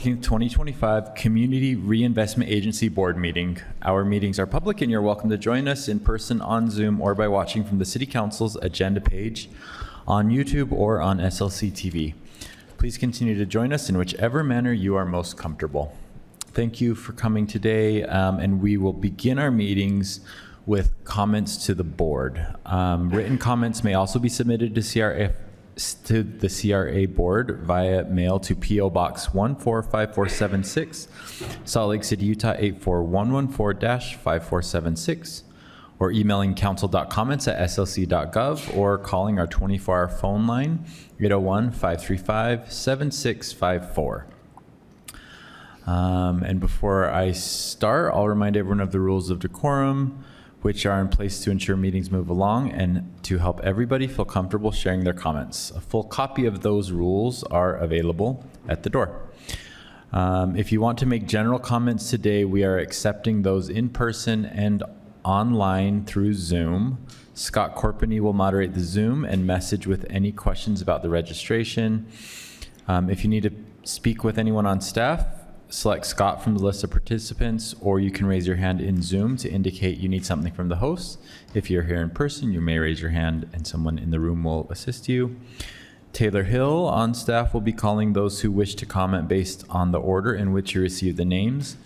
14th, 2025 Community Reinvestment Agency Board Meeting. Our meetings are public and you're welcome to join us in person on Zoom or by watching from the City Council's agenda page on YouTube or on SLC TV. Please continue to join us in whichever manner you are most comfortable. Thank you for coming today, and we will begin our meetings with comments to the board. Written comments may also be submitted to the CRA Board via mail to P.O. Box 145476, Salt Lake City, Utah 84114-5476, or emailing council.comments@slc.gov, or calling our 24-hour phone line 801-535-7654. And before I start, I'll remind everyone of the rules of decorum, which are in place to ensure meetings move along and to help everybody feel comfortable sharing their comments. A full copy of those rules are available at the door. If you want to make general comments today, we are accepting those in person and online through Zoom. Scott Corpany will moderate the Zoom and message with any questions about the registration. If you need to speak with anyone on staff, select Scott from the list of participants, or you can raise your hand in Zoom to indicate you need something from the host. If you're here in person, you may raise your hand and someone in the room will assist you. Taylor Hill on staff will be calling those who wish to comment based on the order in which you receive the names.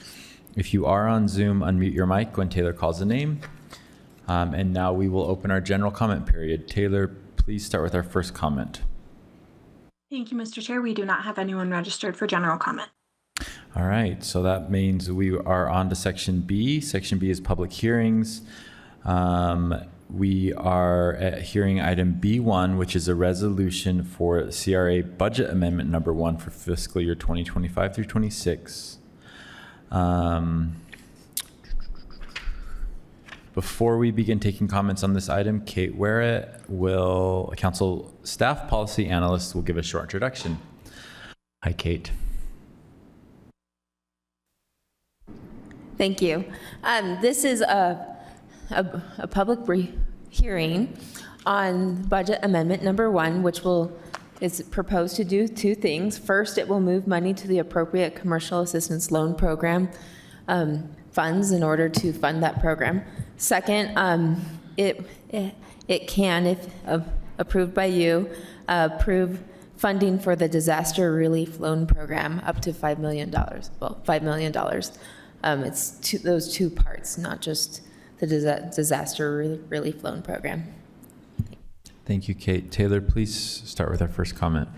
If you are on Zoom, unmute your mic when Taylor calls the name. And now we will open our general comment period. Taylor, please start with our first comment. Thank you, Mr. Chair. We do not have anyone registered for general comment. All right, so that means we are on to Section B. Section B is public hearings. We are at hearing item B1, which is a resolution for CRA Budget Amendment number 1 for fiscal year 2025 through 26. Before we begin taking comments on this item, Kate Werrett, Council Staff Policy Analyst, will give a short introduction. Hi, Kate. Thank you. This is a public hearing on Budget Amendment number 1, which is proposed to do two things. First, it will move money to the appropriate commercial assistance loan program funds in order to fund that program. Second, it can, if approved by you, approve funding for the disaster relief loan program up to $5 million. Well, $5 million. It's those two parts, not just the disaster relief loan program. Thank you, Kate. Taylor, please start with our first comment.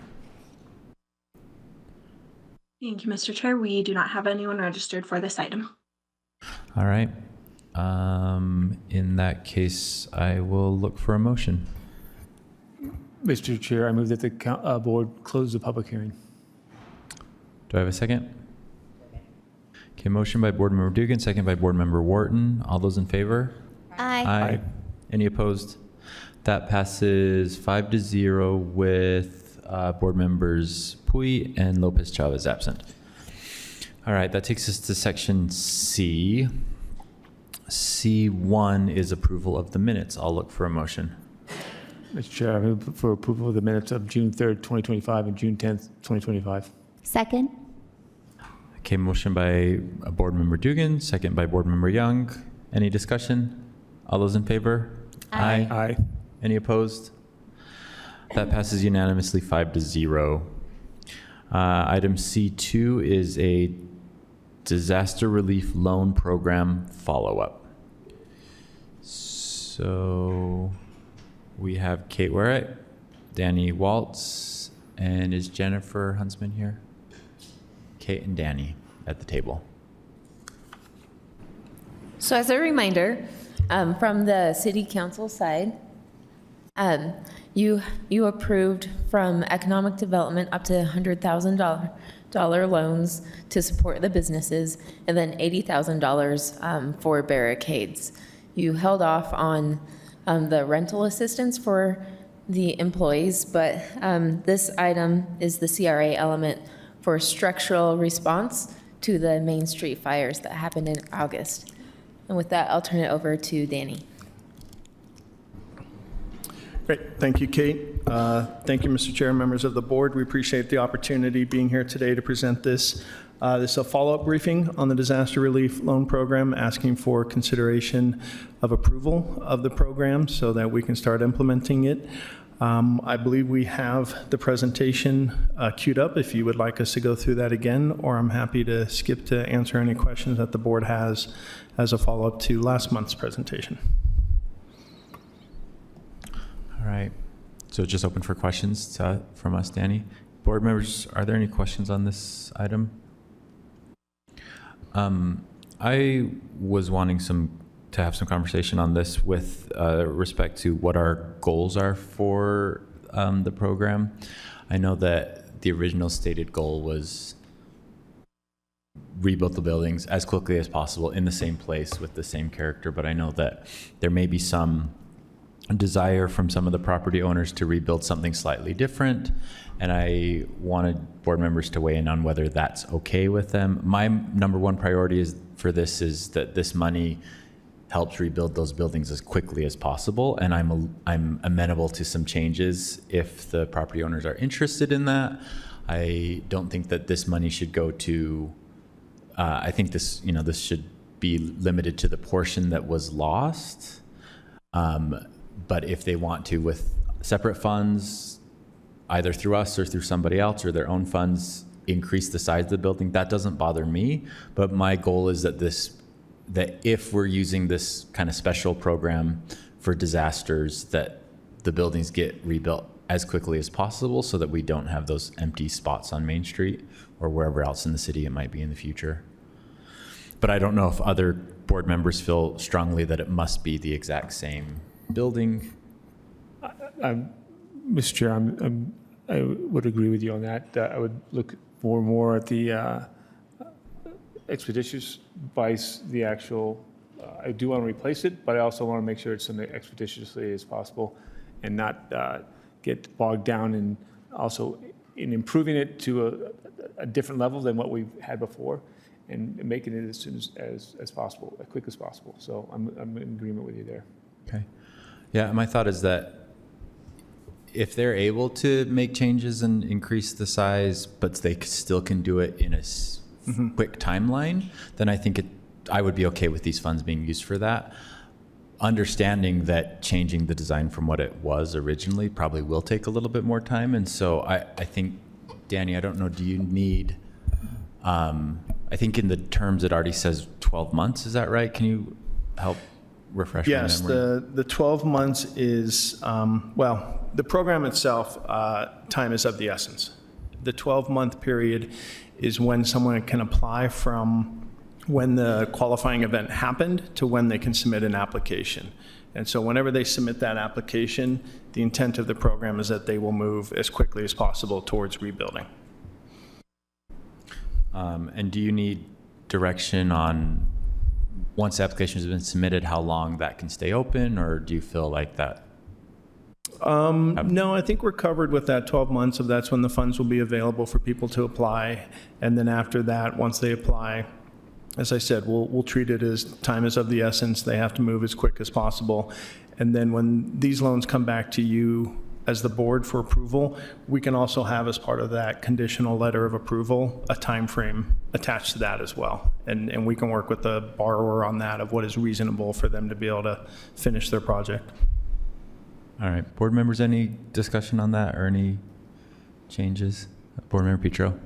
Thank you, Mr. Chair. We do not have anyone registered for this item. All right. In that case, I will look for a motion. Mr. Chair, I move that the board close the public hearing. Do I have a second? Okay, motion by Board Member Dugan, second by Board Member Wharton. All those in favor? Aye. Aye. Any opposed? That passes 5-0 with Board Members Pui and Lopez Chavez absent. All right, that takes us to Section C. C1 is approval of the minutes. I'll look for a motion. Mr. Chair, I move for approval of the minutes of June 3rd, 2025 and June 10th, 2025. Second. Okay, motion by Board Member Dugan, second by Board Member Young. Any discussion? All those in favor? Aye. Aye. Any opposed? That passes unanimously 5-0. Item C2 is a disaster relief loan program follow-up. So we have Kate Werrett, Danny Waltz, and is Jennifer Huntsman here? Kate and Danny at the table. So as a reminder, from the City Council side, you approved from economic development up to $100,000 loans to support the businesses, and then $80,000 for barricades. You held off on the rental assistance for the employees, but this item is the CRA element for structural response to the Main Street fires that happened in August. And with that, I'll turn it over to Danny. Great. Thank you, Kate. Thank you, Mr. Chair, members of the board. We appreciate the opportunity being here today to present this This is a follow-up briefing on the disaster relief loan program, asking for consideration of approval of the program so that we can start implementing it. I believe we have the presentation queued up if you would like us to go through that again, or I'm happy to skip to answer any questions that the board has as a follow-up to last month's presentation. All right. So just open for questions from us, Danny. Board members, are there any questions on this item? I was wanting to have some conversation on this with respect to what our goals are for the program. I know that the original stated goal was rebuild the buildings as quickly as possible in the same place with the same character, but I know that there may be some desire from some of the property owners to rebuild something slightly different, and I wanted board members to weigh in on whether that's okay with them. My number one priority is that this money helps rebuild those buildings as quickly as possible, and I'm amenable to some changes if the property owners are interested in that. I don't think that this money should go to I think this should be limited to the portion that was lost. But if they want to, with separate funds, either through us or through somebody else or their own funds, increase the size of the building, that doesn't bother me. But my goal is that if we're using this kind of special program for disasters, that the buildings get rebuilt as quickly as possible so that we don't have those empty spots on Main Street or wherever else in the city it might be in the future. But I don't know if other board members feel strongly that it must be the exact same building. Mr. Chair, I would agree with you on that. I would look more at the expeditious vice the actual. I do want to replace it, but I also want to make sure it's done as expeditiously as possible, and not get bogged down in also in improving it to a different level than what we've had before, and making it as soon as possible, as quick as possible. So I'm in agreement with you there. Okay. Yeah, my thought is that if they're able to make changes and increase the size, but they still can do it in a quick timeline, then I think I would be okay with these funds being used for that. Understanding that changing the design from what it was originally probably will take a little bit more time. And so I think, Danny, I don't know, do you need, I think in the terms it already says 12 months, is that right? Can you help refresh my memory? Yes, the 12 months is, the program itself, time is of the essence. The 12-month period is when someone can apply from when the qualifying event happened to when they can submit an application. And so whenever they submit that application, the intent of the program is that they will move as quickly as possible towards rebuilding. And do you need direction on, once the application has been submitted, how long that can stay open, or do you feel like that? No, I think we're covered with that 12 months. Of that's when the funds will be available for people to apply. And then after that, once they apply, as I said, we'll treat it as time is of the essence. They have to move as quick as possible. And then when these loans come back to you as the board for approval, we can also have as part of that conditional letter of approval, a time frame attached to that as well. And we can work with the borrower on that of what is reasonable for them to be able to finish their project. All right, board members, any discussion on that or any changes? Board Member Petro.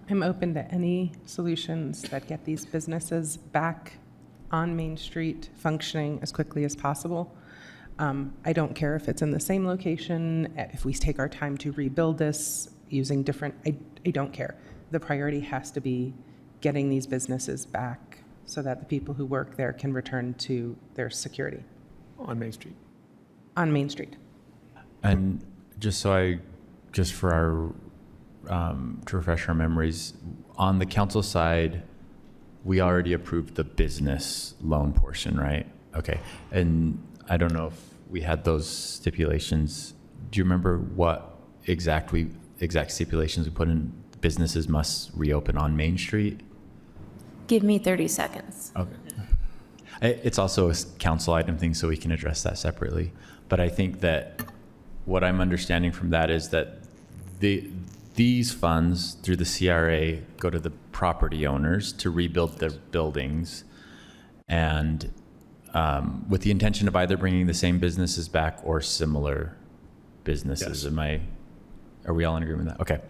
I'm open to any solutions that get these businesses back on Main Street functioning as quickly as possible. I don't care if it's in the same location, if we take our time to rebuild this using different, I don't care. The priority has to be getting these businesses back so that the people who work there can return to their security. On Main Street. On Main Street. And just for our, to refresh our memories, on the council side, we already approved the business loan portion, right? Okay. And I don't know if we had those stipulations. Do you remember what exact stipulations we put in? Businesses must reopen on Main Street? Give me 30 seconds. Okay. It's also a council item thing, so we can address that separately. But I think that what I'm understanding from that is that these funds through the CRA go to the property owners to rebuild their buildings, and with the intention of either bringing the same businesses back or similar businesses. Yes. Are we all in agreement with that? Okay.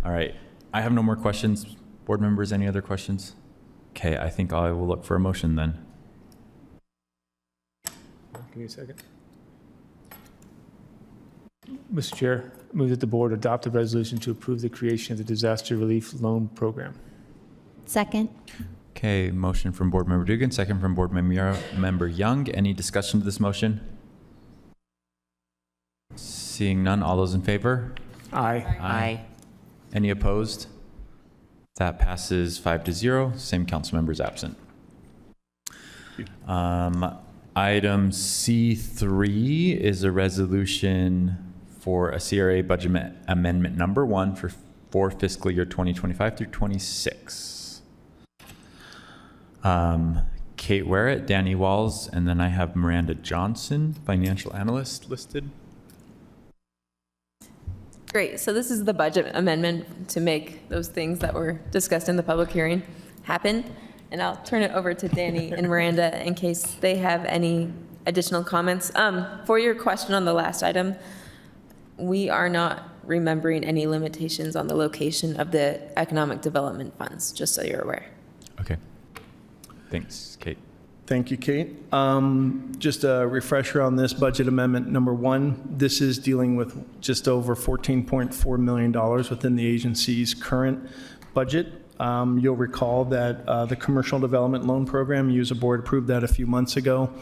All right. I have no more questions. Board members, any other questions? Okay, I think I will look for a motion then. Give me a second. Mr. Chair, I move that the board adopt a resolution to approve the creation of the disaster relief loan program. Second. Okay, motion from Board Member Dugan, second from Board Member Young. Any discussion to this motion? Seeing none, all those in favor? Aye. Any opposed? That passes 5-0. Same council members absent. Item C3 is a resolution for a CRA budget amendment number 1 for fiscal year 2025 through 26. Kate Warrett, Danny Walls, and then I have Miranda Johnson, financial analyst, listed. Great, so this is the budget amendment to make those things that were discussed in the public hearing happen. And I'll turn it over to Danny and Miranda in case they have any additional comments. For your question on the last item, we are not remembering any limitations on the location of the economic development funds, just so you're aware. Okay. Thanks, Kate. Thank you, Kate. Just a refresher on this budget amendment number 1. This is dealing with just over $14.4 million within the agency's current budget. You'll recall that the commercial development loan program, user board approved that a few months ago.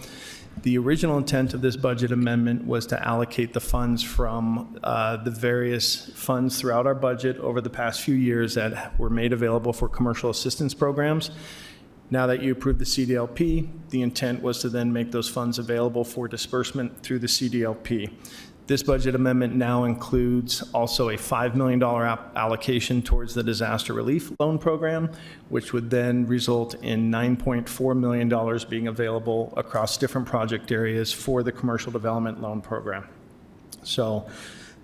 The original intent of this budget amendment was to allocate the funds from the various funds throughout our budget over the past few years that were made available for commercial assistance programs. Now that you approved the CDLP, the intent was to then make those funds available for disbursement through the CDLP. This budget amendment now includes also a $5 million allocation towards the disaster relief loan program, which would then result in $9.4 million being available across different project areas for the commercial development loan program. So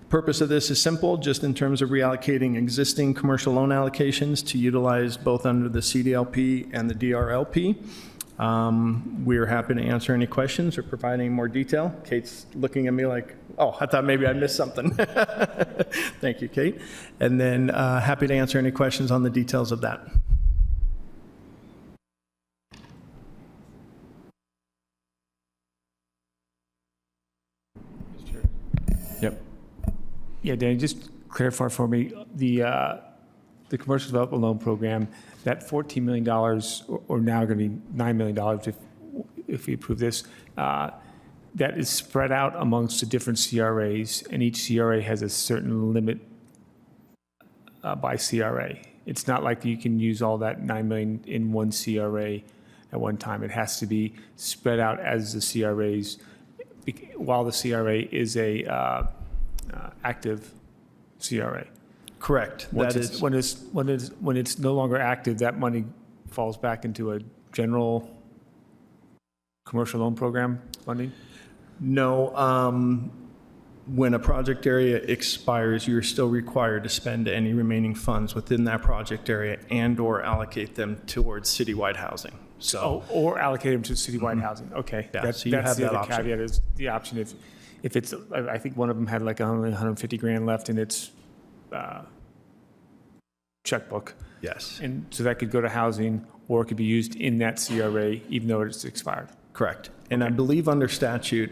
the purpose of this is simple, just in terms of reallocating existing commercial loan allocations to utilize both under the CDLP and the DRLP. We are happy to answer any questions or provide any more detail. Kate's looking at me like, oh, I thought maybe I missed something. Thank you, Kate. And then happy to answer any questions on the details of that. Yep. Yeah, Danny, just clarify for me, the commercial development loan program, that $14 million, or now going to be $9 million if we approve this, that is spread out amongst the different CRAs, and each CRA has a certain limit by CRA. It's not like you can use all that $9 million in one CRA at one time. It has to be spread out as the CRAs, while the CRA is a active CRA. Correct. When it's no longer active, that money falls back into a general commercial loan program funding? No. When a project area expires, you're still required to spend any remaining funds within that project area and/or allocate them towards citywide housing. So, or allocate them to citywide housing. Okay. Yeah, That's so you have the that other option. caveat is the option if it's, I think one of them had like only 150 grand left in its checkbook. yes, And so that could go to housing, or it could be used in that CRA even though it's expired. correct. And I believe under statute,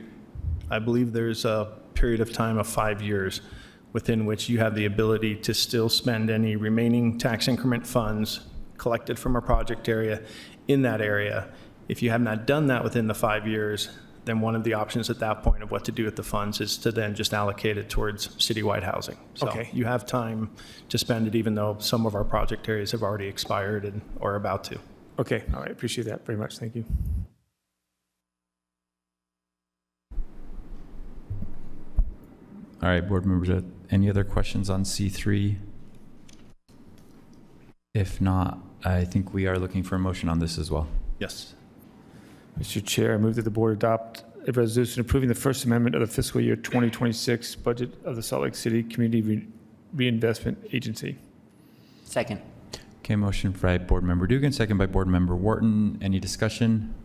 I believe there's a period of time of 5 years within which you have the ability to still spend any remaining tax increment funds collected from a project area in that area. If you have not done that within the 5 years, then one of the options at that point of what to do with the funds is to then just allocate it towards citywide housing. So Okay. you have time to spend it even though some of our project areas have already expired and or about to. Okay, all right, appreciate that very much, thank you. All right, board members, any other questions on C3? If not, I think we are looking for a motion on this as well. Yes. Mr. Chair, I move that the board adopt a resolution approving the First Amendment of the fiscal year 2026 budget of the Salt Lake City Community Reinvestment Agency. Second. Okay, motion by Board Member Dugan, second by Board Member Wharton. Any discussion?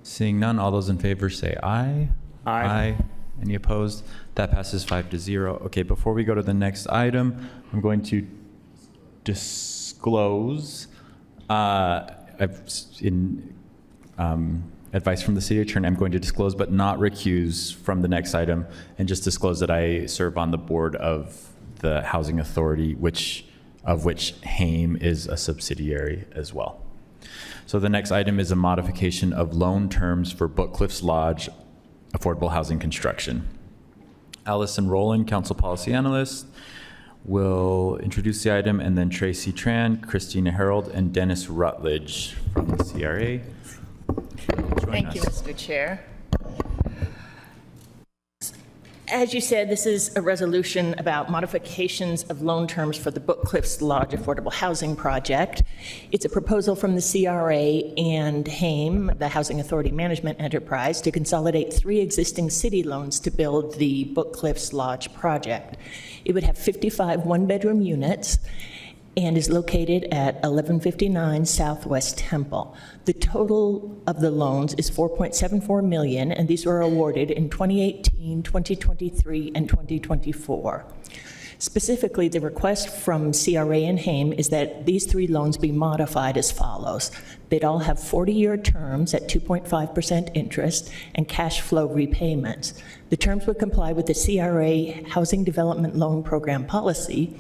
Seeing none, all those in favor say aye. Aye. Any opposed? That passes 5-0. Okay, before we go to the next item, I'm going to disclose advice from the city attorney. I'm going to disclose but not recuse from the next item, and just disclose that I serve on the board of the Housing Authority, of which HAME is a subsidiary as well. So the next item is a modification of loan terms for Bookcliffs Lodge affordable housing construction. Allison Rowland, Council Policy Analyst, will introduce the item, and then Tracy Tran, Christina Harold, and Dennis Rutledge from the CRA. Thank you, Mr. Chair. As you said, this is a resolution about modifications of loan terms for the Bookcliffs Lodge Affordable Housing Project. It's a proposal from the CRA and HAME, the Housing Authority Management Enterprise, to consolidate 3 existing city loans to build the Bookcliffs Lodge project. It would have 55 one-bedroom units and is located at 1159 Southwest Temple. The total of the loans is $4.74 million, and these were awarded in 2018, 2023, and 2024. Specifically, the request from CRA and HAME is that these 3 loans be modified as follows. They'd all have 40-year terms at 2.5% interest and cash flow repayments. The terms would comply with the CRA Housing Development Loan Program policy,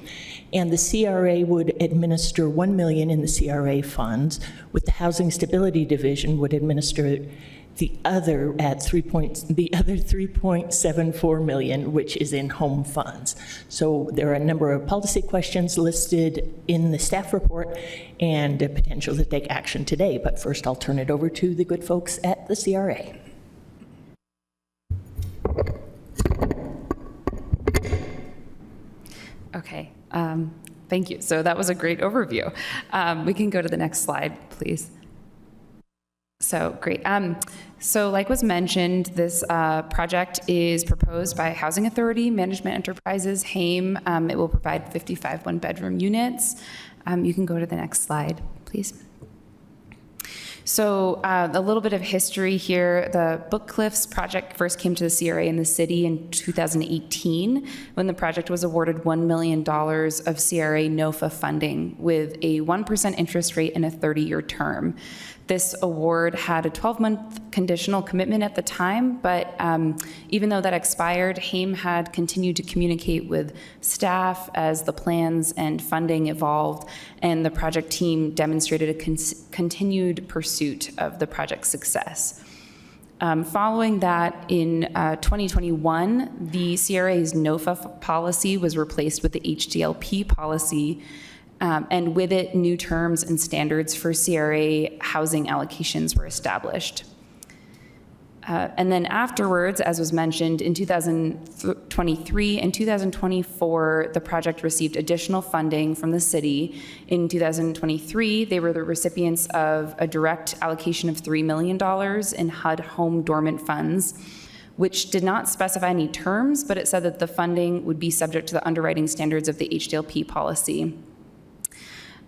and the CRA would administer $1 million in the CRA funds, with the Housing Stability Division would administer the other $3.74 million, which is in home funds. So there are a number of policy questions listed in the staff report and a potential to take action today. But first, I'll turn it over to the good folks at the CRA. Okay, thank you. So that was a great overview. We can go to the next slide, please. So great. So like was mentioned, this project is proposed by Housing Authority Management Enterprises, HAME. It will provide 55 one-bedroom units. You can go to the next slide, please. So a little bit of history here. The Bookcliffs project first came to the CRA in the city in 2018 when the project was awarded $1 million of CRA NOFA funding with a 1% interest rate and a 30-year term. This award had a 12-month conditional commitment at the time, but even though that expired, HAME had continued to communicate with staff as the plans and funding evolved, and the project team demonstrated a continued pursuit of the project's success. Following that, in 2021, the CRA's NOFA policy was replaced with the HDLP policy, and with it, new terms and standards for CRA housing allocations were established. And then afterwards, as was mentioned, in 2023 and 2024, the project received additional funding from the city. In 2023, they were the recipients of a direct allocation of $3 million in HUD home dormant funds, which did not specify any terms, but it said that the funding would be subject to the underwriting standards of the HDLP policy.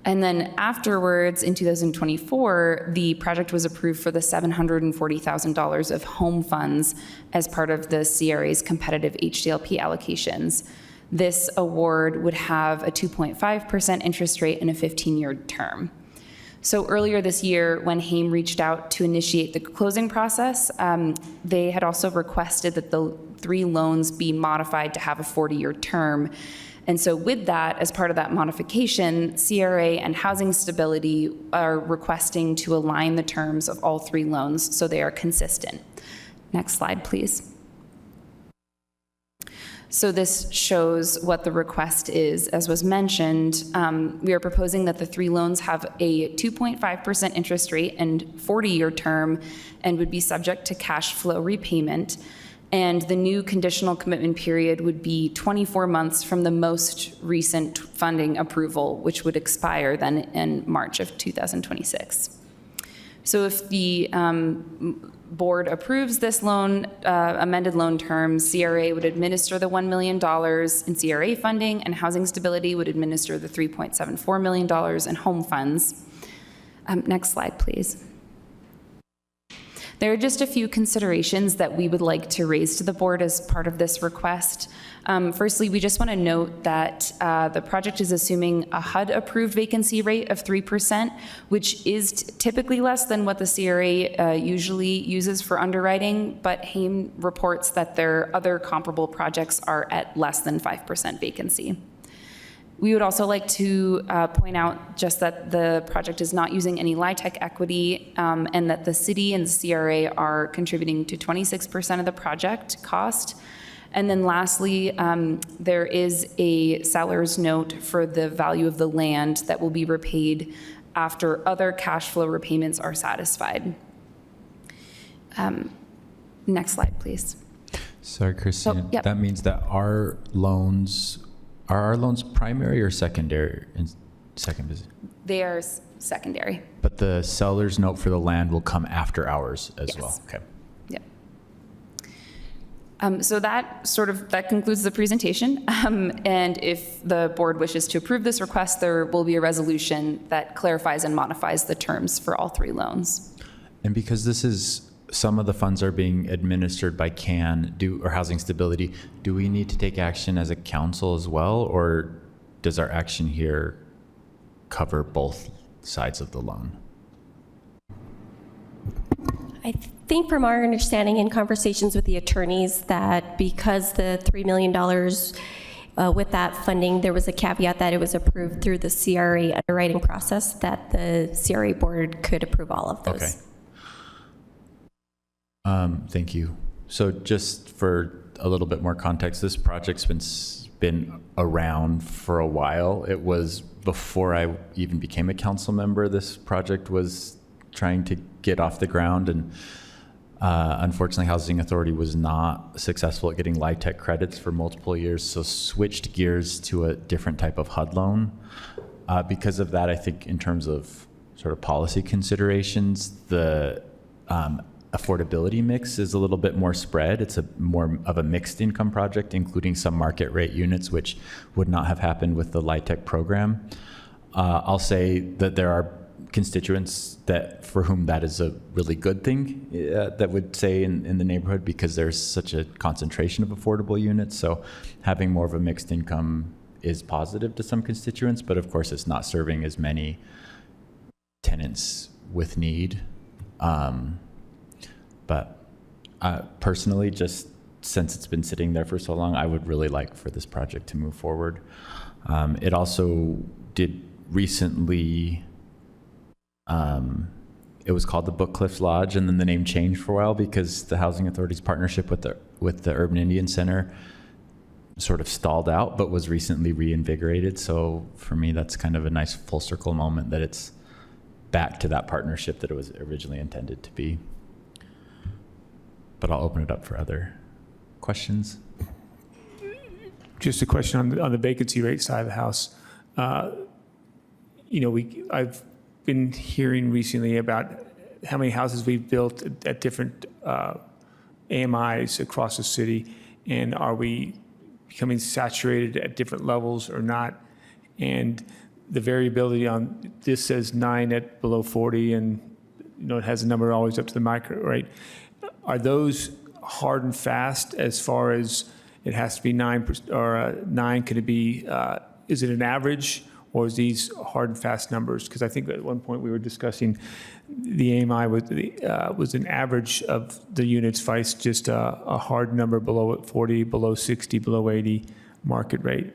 And then afterwards, in 2024, the project was approved for the $740,000 of home funds as part of the CRA's competitive HDLP allocations. This award would have a 2.5% interest rate and a 15-year term. So earlier this year, when HAME reached out to initiate the closing process, they had also requested that the 3 loans be modified to have a 40-year term. And so with that, as part of that modification, CRA and Housing Stability are requesting to align the terms of all 3 loans so they are consistent. Next slide, please. So this shows what the request is. As was mentioned, we are proposing that the 3 loans have a 2.5% interest rate and 40-year term and would be subject to cash flow repayment. And the new conditional commitment period would be 24 months from the most recent funding approval, which would expire then in March of 2026. So if the board approves this loan, amended loan terms, CRA would administer the $1 million in CRA funding, and Housing Stability would administer the $3.74 million in home funds. Next slide, please. There are just a few considerations that we would like to raise to the board as part of this request. Firstly, we just want to note that the project is assuming a HUD-approved vacancy rate of 3%, which is typically less than what the CRA usually uses for underwriting, but Haim reports that their other comparable projects are at less than 5% vacancy. We would also like to point out just that the project is not using any LIHTC equity, and that the city and the CRA are contributing to 26% of the project cost. And then lastly, there is a seller's note for the value of the land that will be repaid after other cash flow repayments are satisfied. Next slide, please. Sorry, Christine. Oh, yep. That means that our loans, are our loans primary or secondary? They are secondary. But the seller's note for the land will come after ours as Yes. well. Okay. So that concludes the presentation. And if the board wishes to approve this request, there will be a resolution that clarifies and modifies the terms for all three loans. And because this is, some of the funds are being administered by or Housing Stability, do we need to take action as a council as well? Or does our action here cover both sides of the loan? I think from our understanding in conversations with the attorneys that because the $3 million with that funding, there was a caveat that it was approved through the CRA underwriting process, that the CRA board could approve all of those. Okay. Thank you. So just for a little bit more context, this project's been around for a while. It was before I even became a council member, this project was trying to get off the ground, and unfortunately Housing Authority was not successful at getting LIHTC credits for multiple years, so switched gears to a different type of HUD loan. Because of that, I think in terms of sort of policy considerations, the affordability mix is a little bit more spread. It's a more of a mixed income project, including some market rate units, which would not have happened with the LIHTC program. I'll say that there are constituents that for whom that is a really good thing, that would say in the neighborhood, because there's such a concentration of affordable units. So having more of a mixed income is positive to some constituents, but of course it's not serving as many tenants with need. But personally, just since it's been sitting there for so long, I would really like for this project to move forward. It also did recently, it was called the Book Cliffs Lodge, and then the name changed for a while because the Housing Authority's partnership with the Urban Indian Center sort of stalled out, but was recently reinvigorated. So for me, that's kind of a nice full circle moment that it's back to that partnership that it was originally intended to be. But I'll open it up for other questions. Just a question on the vacancy rate side of the house. I've been hearing recently about how many houses we've built at different AMIs across the city, and are we becoming saturated at different levels or not? And the variability on this says 9 at below 40, and it has a number always up to the micro, right? Are those hard and fast as far as it has to be 9% or 9? Could it be? Is it an average, or is these hard and fast numbers? Because I think at one point we were discussing the AMI was an average of the units, vice just a hard number below 40, below 60, below 80 market rate.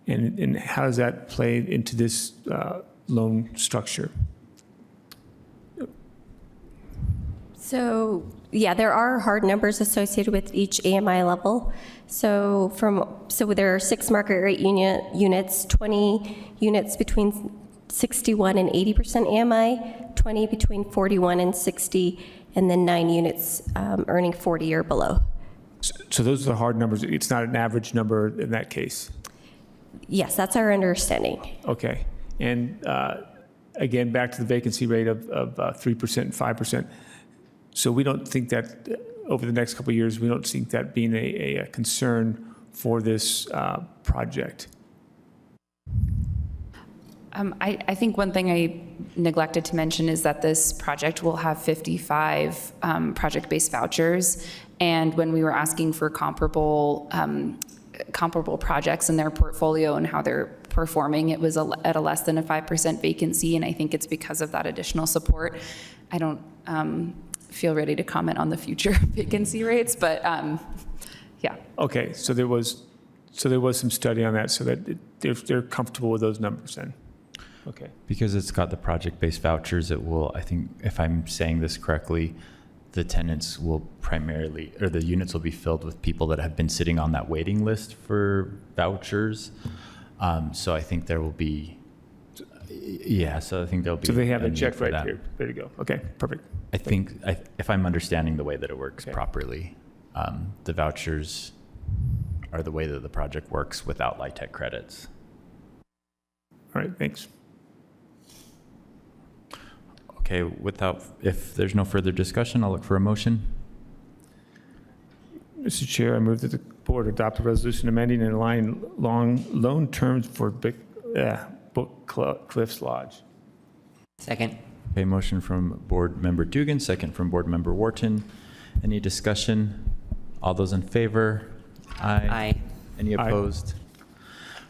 And how does that play into this loan structure? So yeah, there are hard numbers associated with each AMI level. So there are 6 market rate units, 20 units between 61 and 80% AMI, 20 between 41 and 60, and then 9 units earning 40 or below. So those are the hard numbers. It's not an average number in that case. Yes, that's our understanding. Okay. And again, back to the vacancy rate of 3% and 5%. So we don't think that over the next couple of years, we don't think that being a concern for this project. I think one thing I neglected to mention is that this project will have 55 project-based vouchers. And when we were asking for comparable projects in their portfolio and how they're performing, it was at a less than a 5% vacancy. And I think it's because of that additional support. I don't feel ready to comment on the future vacancy rates, but yeah. Okay, so there was some study on that, so that they're comfortable with those numbers then. Okay. Because it's got the project-based vouchers, it will, I think, if I'm saying this correctly, the tenants will primarily, or the units will be filled with people that have been sitting on that waiting list for vouchers. So I think there will be, yeah, so I think there'll be. So they have a it need checked for right that. here. There you go. Okay, perfect. I think, if I'm understanding the way that it works Okay. properly, the vouchers are the way that the project works without LIHTC credits. All right, thanks. Okay, if there's no further discussion, I'll look for a motion. Mr. Chair, I move that the board adopt a resolution amending and aligning loan terms for Book Cliffs Lodge. Second. Okay, motion from Board Member Dugan, second from Board Member Wharton. Any discussion? All those in favor? Aye. Any Aye. opposed?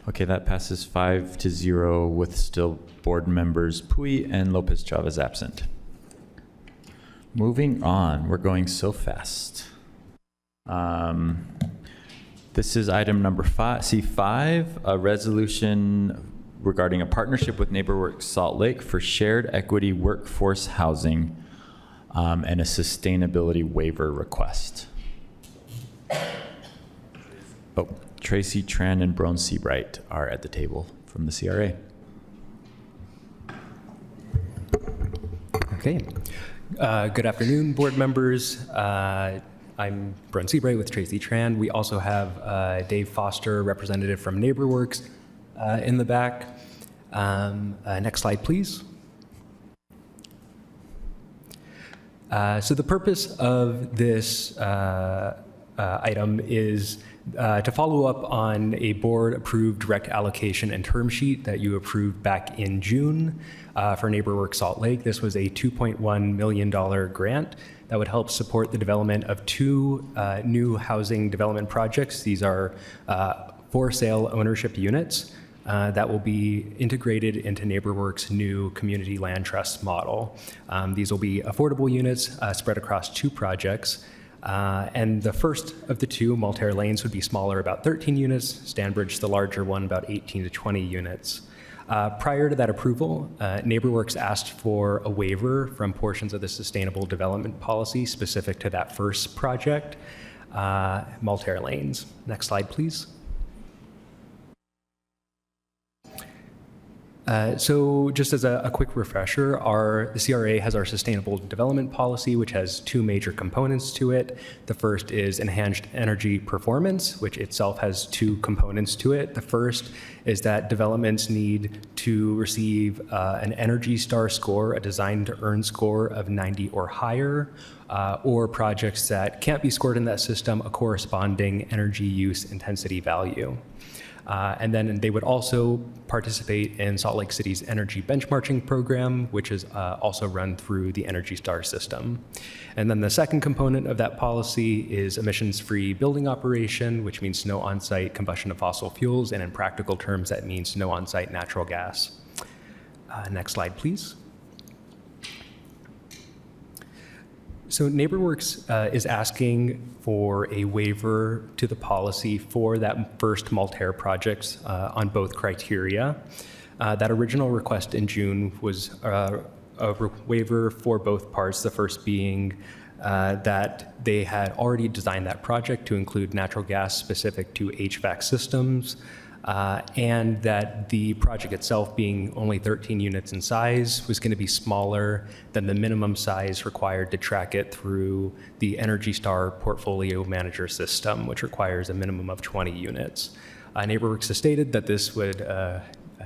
Okay, that passes 5-0 with still board members Pui and Lopez Chavez absent. Moving on, we're going so fast. This is item number C5, a resolution regarding a partnership with NeighborWorks Salt Lake for shared equity workforce housing and a sustainability waiver request. Oh, Tracy Tran and Brone Seabright are at the table from the CRA. Okay. Good afternoon, board members. I'm Brent Seabright with Tracy Tran. We also have Dave Foster, representative from NeighborWorks, in the back. Next slide, please. So the purpose of this item is to follow up on a board-approved direct allocation and term sheet that you approved back in June for NeighborWorks Salt Lake. This was a $2.1 million grant that would help support the development of two new housing development projects. These are for sale ownership units that will be integrated into NeighborWorks' new community land trust model. These will be affordable units spread across two projects. And the first of the two, Maltaire Lanes, would be smaller, about 13 units. Stanbridge, the larger one, about 18 to 20 units. Prior to that approval, NeighborWorks asked for a waiver from portions of the sustainable development policy specific to that first project, Maltaire Lanes. Next slide, please. So just as a quick refresher, the CRA has our sustainable development policy, which has two major components to it. The first is enhanced energy performance, which itself has two components to it. The first is that developments need to receive an Energy Star score, a design to earn score of 90 or higher, or projects that can't be scored in that system, a corresponding energy use intensity value. And then they would also participate in Salt Lake City's energy benchmarking program, which is also run through the Energy Star system. And then the second component of that policy is emissions-free building operation, which means no on-site combustion of fossil fuels, and in practical terms, that means no on-site natural gas. Next slide, please. So NeighborWorks is asking for a waiver to the policy for that first Maltaire project on both criteria. That original request in June was a waiver for both parts, the first being that they had already designed that project to include natural gas specific to HVAC systems, and that the project itself, being only 13 units in size, was going to be smaller than the minimum size required to track it through the Energy Star portfolio manager system, which requires a minimum of 20 units. NeighborWorks has stated that this would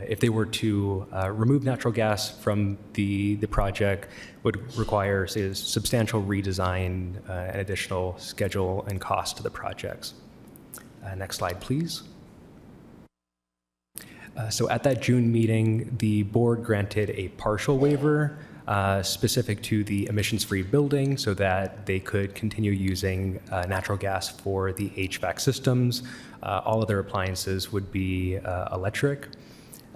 if they were to remove natural gas from the project, would require, say, a substantial redesign and additional schedule and cost to the projects. Next slide, please. So at that June meeting, the board granted a partial waiver specific to the emissions-free building so that they could continue using natural gas for the HVAC systems. All other appliances would be electric.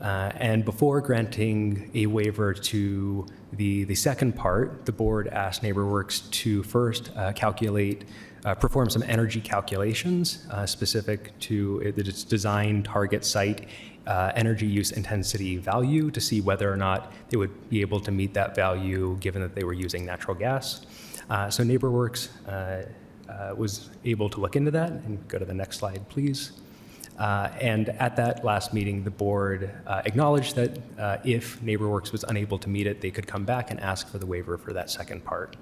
And before granting a waiver to the second part, the board asked NeighborWorks to first perform some energy calculations specific to its design target site energy use intensity value to see whether or not they would be able to meet that value given that they were using natural gas. So NeighborWorks was able to look into that, and go to the next slide, please. And at that last meeting, the board acknowledged that if NeighborWorks was unable to meet it, they could come back and ask for the waiver for that second part.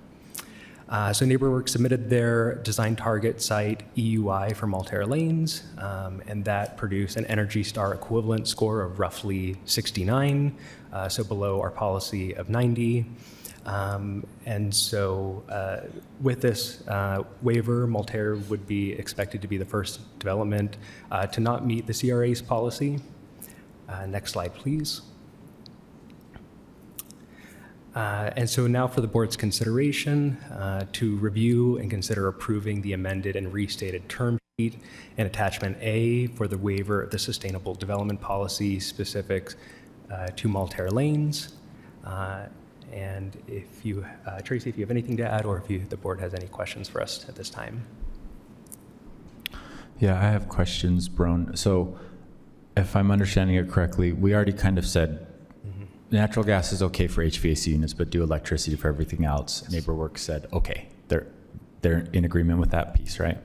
So NeighborWorks submitted their design target site EUI for Maltaire Lanes, and that produced an Energy Star equivalent score of roughly 69, so below our policy of 90. And so with this waiver, Maltaire would be expected to be the first development to not meet the CRA's policy. Next slide, please. And so now for the board's consideration to review and consider approving the amended and restated term sheet and attachment A for the waiver of the sustainable development policy specific to Maltaire Lanes. And if you, Tracy, if you have anything to add, or if the board has any questions for us at this time. Yeah, I have questions, Brown. So if I'm understanding it correctly, we already kind of said natural gas is okay for HVAC units, but do electricity for everything else. NeighborWorks said, okay, they're in agreement with that piece, right?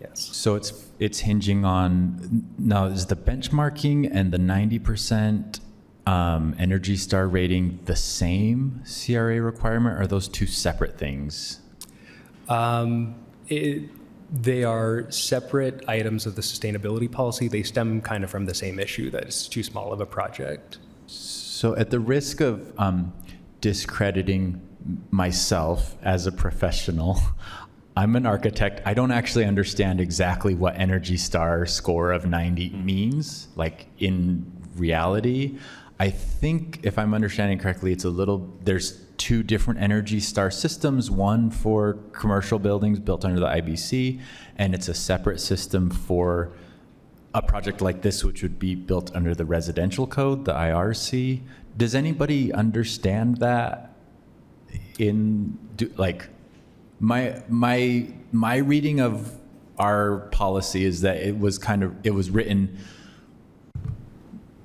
Yes. So it's hinging on, now is the benchmarking and the 90% Energy Star rating the same CRA requirement, or are those two separate things? They are separate items of the sustainability policy. They stem kind of from the same issue, that it's too small of a project. So at the risk of discrediting myself as a professional, I'm an architect. I don't actually understand exactly what Energy Star score of 90 means, like in reality. I think if I'm understanding correctly, there's two different Energy Star systems, one for commercial buildings built under the IBC, and it's a separate system for a project like this, which would be built under the residential code, the IRC. Does anybody understand that? My reading of our policy is that it was written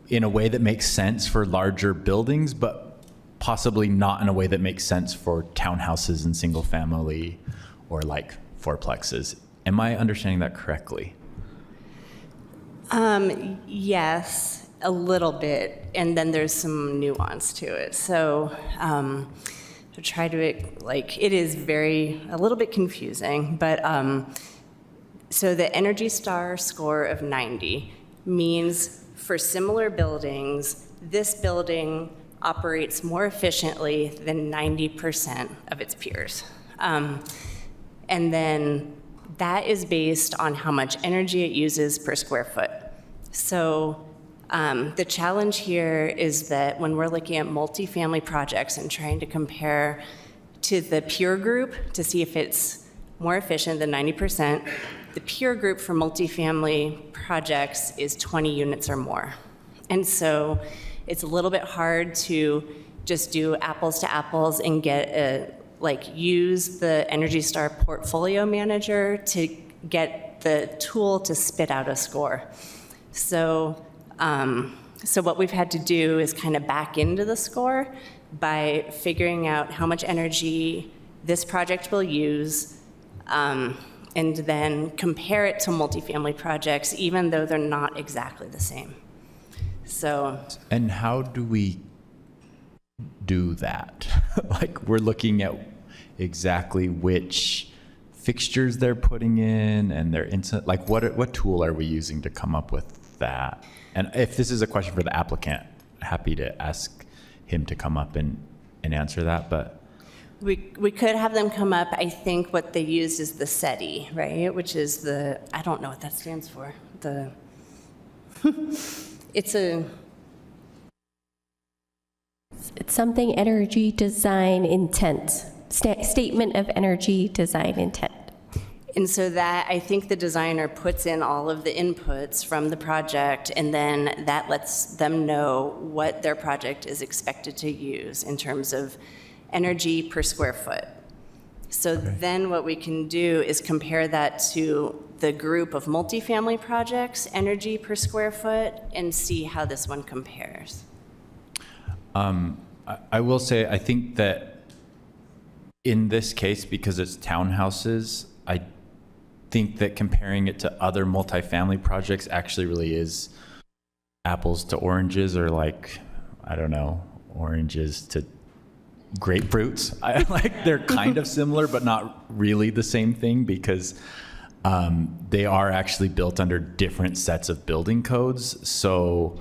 in a way that makes sense for larger buildings, but possibly not in a way that makes sense for townhouses and single family or like fourplexes. Am I understanding that correctly? Yes, a little bit, and then there's some nuance to it. So to try to, it is a little bit confusing, but so the Energy Star score of 90 means for similar buildings, this building operates more efficiently than 90% of its peers. And then that is based on how much energy it uses per square foot. So the challenge here is that when we're looking at multifamily projects and trying to compare to the peer group to see if it's more efficient than 90%, the peer group for multifamily projects is 20 units or more. And so it's a little bit hard to just do apples to apples and use the Energy Star portfolio manager to get the tool to spit out a score. So what we've had to do is kind of back into the score by figuring out how much energy this project will use, and then compare it to multifamily projects, even though they're not exactly the same. So. And how do we do that? We're looking at exactly which fixtures they're putting in and their what tool are we using to come up with that? And if this is a question for the applicant, happy to ask him to come up and answer that, but. We could have them come up. I think what they used is the SETI, right? Which is the, I don't know what that stands for. It's something energy design intent, statement of energy design intent. And so that, I think the designer puts in all of the inputs from the project, and then that lets them know what their project is expected to use in terms of energy per square foot. So then what we can do is compare that to the group of multifamily projects, energy per square foot, and see how this one compares. I will say, I think that in this case, because it's townhouses, I think that comparing it to other multifamily projects actually really is apples to oranges, or like, I don't know, oranges to grapefruits. They're kind of similar, but not really the same thing, because they are actually built under different sets of building codes. So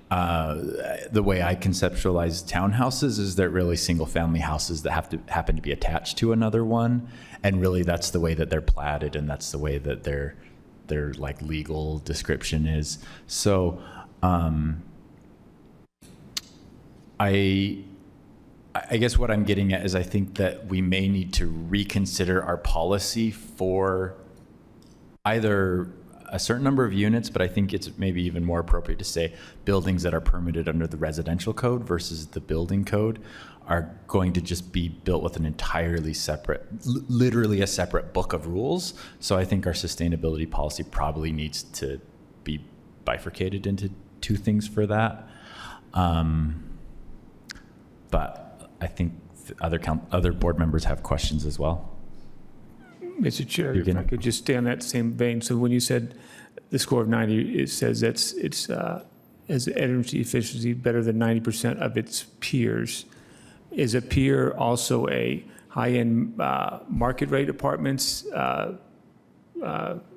the way I conceptualize townhouses is they're really single family houses that happen to be attached to another one. And really that's the way that they're platted, and that's the way that their like legal description is. So I guess what I'm getting at is I think that we may need to reconsider our policy for either a certain number of units, but I think it's maybe even more appropriate to say buildings that are permitted under the residential code versus the building code are going to just be built with an entirely separate, literally a separate book of rules. So I think our sustainability policy probably needs to be bifurcated into two things for that. But I think other board members have questions as well. Mr. Chair, if I could just stay on that same vein. So when you said the score of 90, it says it's has energy efficiency better than 90% of its peers. Is a peer also a high-end market rate apartments,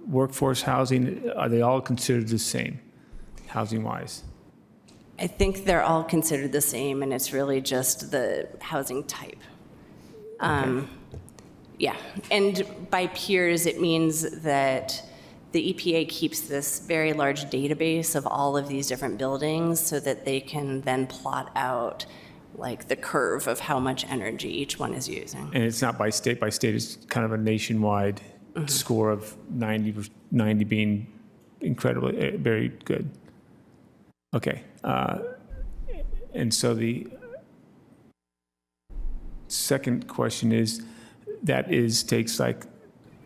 workforce housing? Are they all considered the same, housing-wise? I think they're all considered the same, and it's really just the housing type. Yeah, and by peers, it means that the EPA keeps this very large database of all of these different buildings so that they can then plot out like the curve of how much energy each one is using. And it's not by state. By state, it's kind of a nationwide score of 90 being incredibly, very good. Okay. And so the second question is, takes like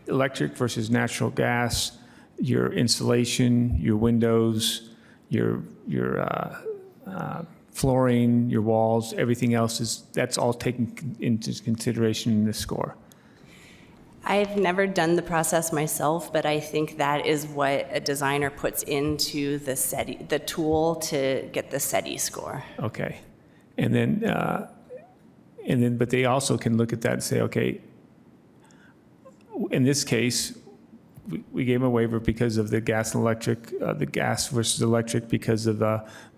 electric versus natural gas, your insulation, your windows, your flooring, your walls, everything else that's all taken into consideration in the score. I've never done the process myself, but I think that is what a designer puts into the SETI, the tool to get the SETI score. Okay, and then, but they also can look at that and say, okay, in this case, we gave them a waiver because of the gas and electric, the gas versus electric, because of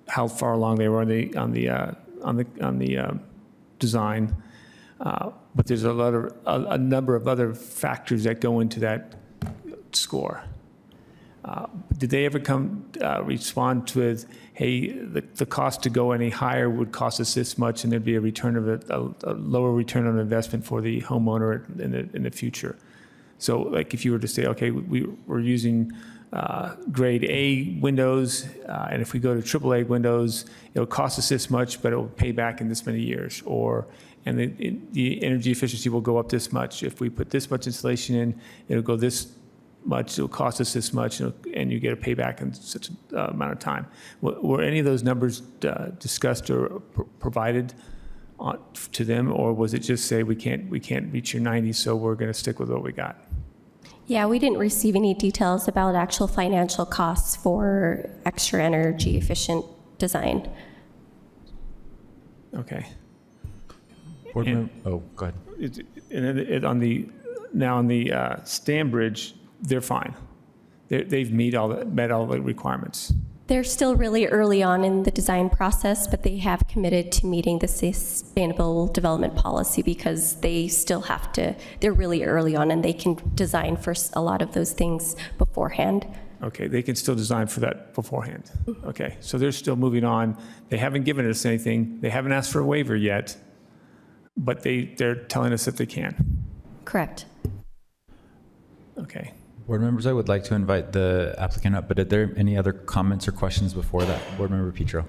how far along they were on the design. But there's a number of other factors that go into that score. Did they ever respond with, hey, the cost to go any higher would cost us this much, and there'd be a lower return on investment for the homeowner in the future? So like if you were to say, okay, we're using grade A windows, and if we go to AAA windows, it'll cost us this much, but it will pay back in this many years. And the energy efficiency will go up this much. If we put this much insulation in, it'll go this much, it'll cost us this much, and you get a payback in such an amount of time. Were any of those numbers discussed or provided to them, or was it just say, we can't reach your 90, so we're going to stick with what we got? Yeah, we didn't receive any details about actual financial costs for extra energy efficient design. Okay. Go ahead. And then on the Stan Bridge, they're fine. they've met all the requirements. They're still really early on in the design process, but they have committed to meeting the sustainable development policy because they still have to, they're really early on and they can design for a lot of those things beforehand. Okay, they can still design for that beforehand. Okay, so they're still moving on. They haven't given us anything. They haven't asked for a waiver yet, but they're telling us that they can. Correct. Okay. Board members, I would like to invite the applicant up, but are there any other comments or questions before that? Board member Petro.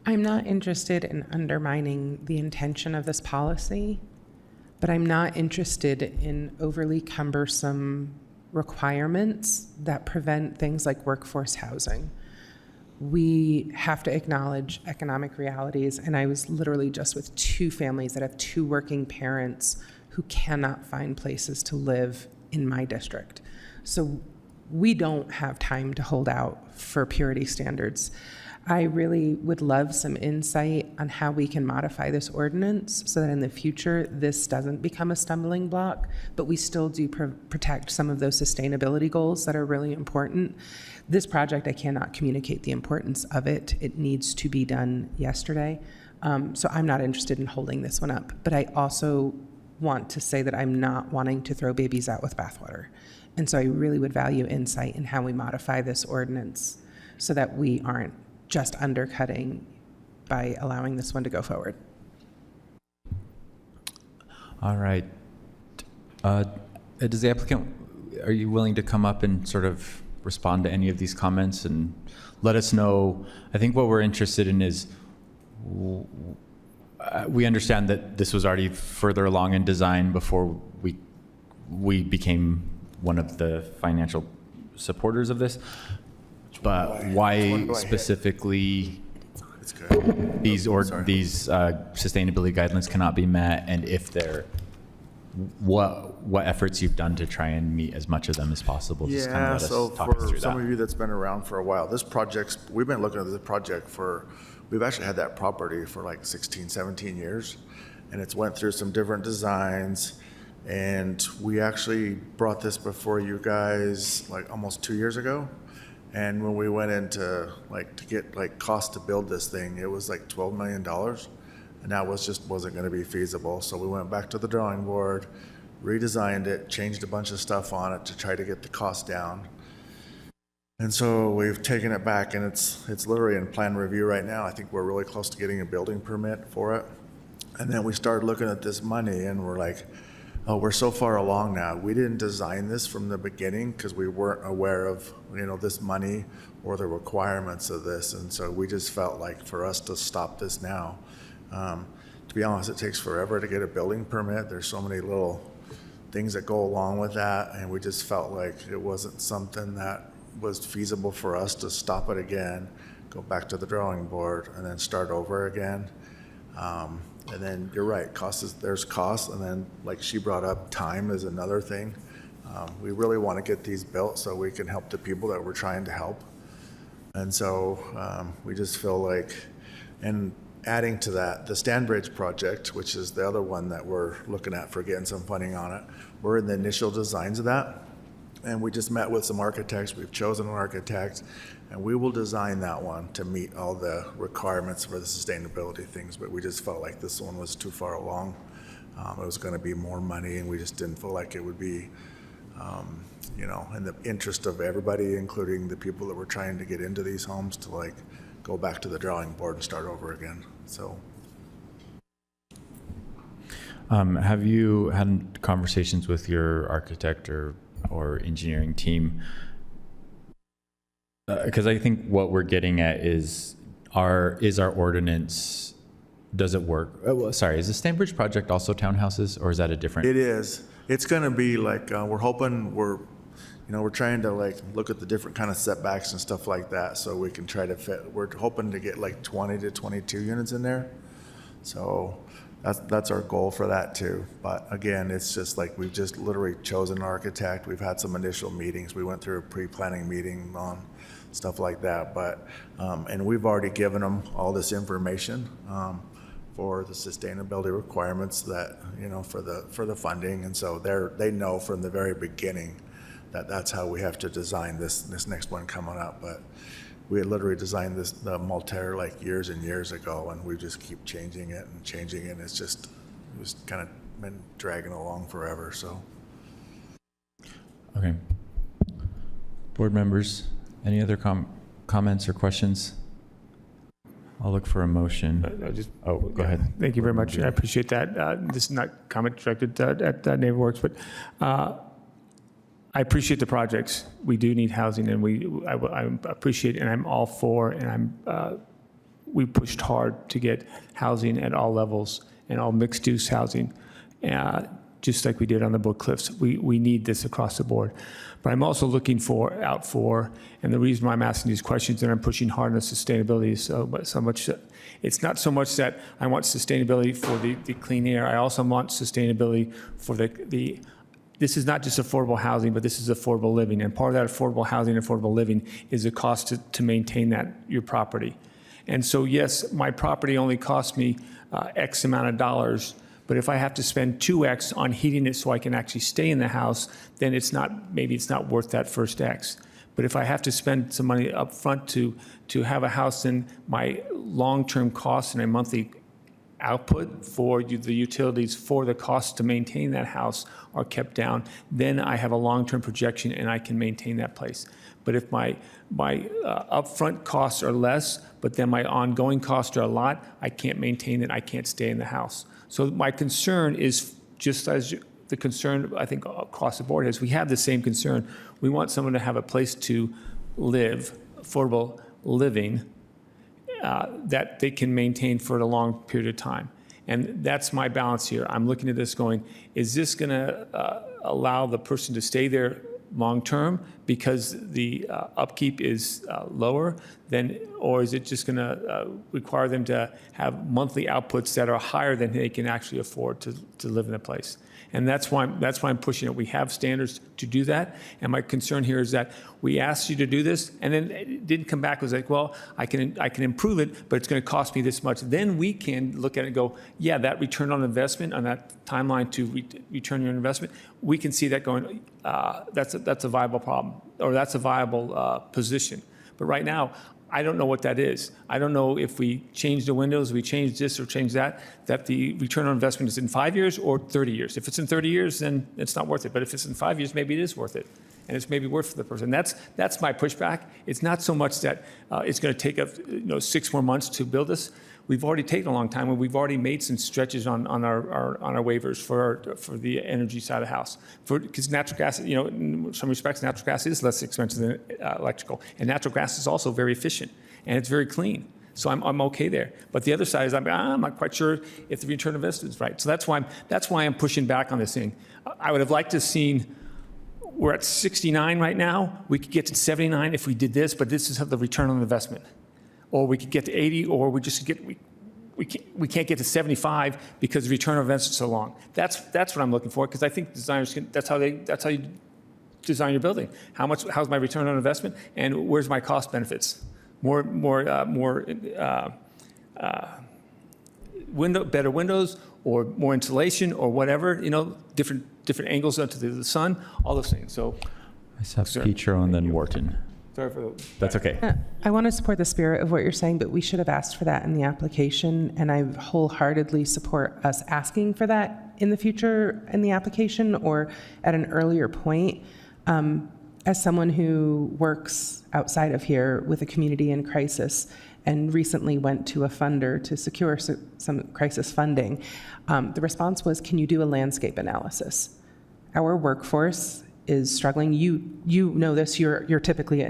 I'm not interested in undermining the intention of this policy, but I'm not interested in overly cumbersome requirements that prevent things like workforce housing. We have to acknowledge economic realities, and I was literally just with 2 families that have 2 working parents who cannot find places to live in my district. So we don't have time to hold out for purity standards. I really would love some insight on how we can modify this ordinance so that in the future this doesn't become a stumbling block, but we still do protect some of those sustainability goals that are really important. This project, I cannot communicate the importance of it. It needs to be done yesterday. So I'm not interested in holding this one up, but I also want to say that I'm not wanting to throw babies out with bathwater. And so I really would value insight in how we modify this ordinance so that we aren't just undercutting by allowing this one to go forward. All right. Does the applicant, are you willing to come up and sort of respond to any of these comments and let us know? I think what we're interested in is we understand that this was already further along in design before we became one of the financial supporters of this. But why specifically these sustainability guidelines cannot be met, and if they're what efforts you've done to try and meet as much of them as possible? Just kind of so talk us for through some that. of you that's been around for a while, we've been looking at this project we've actually had that property for like 16, 17 years, and it's went through some different designs, and we actually brought this before you guys like almost 2 years ago. And when we went into to get cost to build this thing, it was like $12 million, and that wasn't going to be feasible. So we went back to the drawing board, redesigned it, changed a bunch of stuff on it to try to get the cost down. And so we've taken it back, and it's literally in plan review right now. I think we're really close to getting a building permit for it. And then we started looking at this money, and we're like, oh, we're so far along now. We didn't design this from the beginning because we weren't aware of this money or the requirements of this. And so we just felt like for us to stop this now, to be honest, it takes forever to get a building permit. There's so many little things that go along with that. And we just felt like it wasn't something that was feasible for us to stop it again, go back to the drawing board, and then start over again. And then you're right, there's costs, and then like she brought up, time is another thing. We really want to get these built so we can help the people that we're trying to help. And so we just feel like, and adding to that, the Stanbridge project, which is the other one that we're looking at for getting some funding on it, we're in the initial designs of that. And we just met with some architects. We've chosen an architect, and we will design that one to meet all the requirements for the sustainability things. But we just felt like this one was too far along. It was going to be more money, and we just didn't feel like it would be, in the interest of everybody, including the people that were trying to get into these homes, to go back to the drawing board and start over again. So. Have you had conversations with your architect or engineering team? Because I think what we're getting at is our ordinance, does it work? Is the Stanbridge project also townhouses, or is that a different? It is. It's going to be we're hoping we're trying to look at the different kind of setbacks and stuff like that so we can try to fit. We're hoping to get 20 to 22 units in there. So that's our goal for that too. But again, it's just we've just literally chosen an architect. We've had some initial meetings. We went through a pre-planning meeting on stuff like that. But and we've already given them all this information for the sustainability requirements that for the funding. And so they know from the very beginning that's how we have to design this next one coming up. But we had literally designed the Maltaire like years and years ago, and we just keep changing it and changing it. It's just kind of been dragging along forever. So. Okay. Board members, any other comments or questions? I'll look for a motion. Go ahead. Thank you very much. I appreciate that. This is not comment directed at NeighborWorks, but I appreciate the projects. We do need housing, and I appreciate, and I'm all for, and we pushed hard to get housing at all levels and all mixed-use housing, just like we did on the Book Cliffs. We need this across the board. But I'm also looking out for, and the reason why I'm asking these questions and I'm pushing hard on sustainability is so much, it's not so much that I want sustainability for the clean air. I also want sustainability for this is not just affordable housing, but this is affordable living. And part of that affordable housing and affordable living is the cost to maintain your property. And so, yes, my property only costs me X amount of dollars, but if I have to spend 2X on heating it so I can actually stay in the house, then maybe it's not worth that first X. But if I have to spend some money up front to have a house, then my long-term costs and a monthly output for the utilities for the cost to maintain that house are kept down, then I have a long-term projection and I can maintain that place. But if my upfront costs are less, but then my ongoing costs are a lot, I can't maintain it, I can't stay in the house. So my concern is just as the concern, I think, across the board is we have the same concern. We want someone to have a place to live, affordable living, that they can maintain for a long period of time. And that's my balance here. I'm looking at this going, is this going to allow the person to stay there long-term because the upkeep is lower, or is it just going to require them to have monthly outputs that are higher than they can actually afford to live in a place? And that's why I'm pushing it. We have standards to do that. And my concern here is that we asked you to do this, and then it didn't come back. It was like, well, I can improve it, but it's going to cost me this much. Then we can look at it and go, yeah, that return on investment on that timeline to return your investment, we can see that going, that's a viable problem, or that's a viable position. But right now, I don't know what that is. I don't know if we change the windows, we change this or change that the return on investment is in 5 years or 30 years. If it's in 30 years, then it's not worth it. But if it's in 5 years, maybe it is worth it. And it's maybe worth for the person. That's my pushback. It's not so much that it's going to take us 6 more months to build this. We've already taken a long time, and we've already made some stretches on our waivers for the energy side of the house. Because natural gas, in some respects, natural gas is less expensive than electrical, and natural gas is also very efficient and it's very clean. So I'm okay there. But the other side is I'm not quite sure if the return on investment is right. So that's why I'm pushing back on this thing. I would have liked to have seen. We're at 69 right now. We could get to 79 if we did this, but this is the return on investment. Or we could get to 80, or we can't get to 75 because the return on investment is so long. That's what I'm looking for, because I think designers that's how you design your building. How's my return on investment, and where's my cost benefits? Better windows, or more insulation, or whatever. Different angles onto the sun. All those things. So I saw Petro and then Wharton. Sorry for That's okay. I want to support the spirit of what you're saying, but we should have asked for that in the application, and I wholeheartedly support us asking for that in the future in the application or at an earlier point. As someone who works outside of here with a community in crisis and recently went to a funder to secure some crisis funding, the response was, can you do a landscape analysis? Our workforce is struggling. You know this. You're typically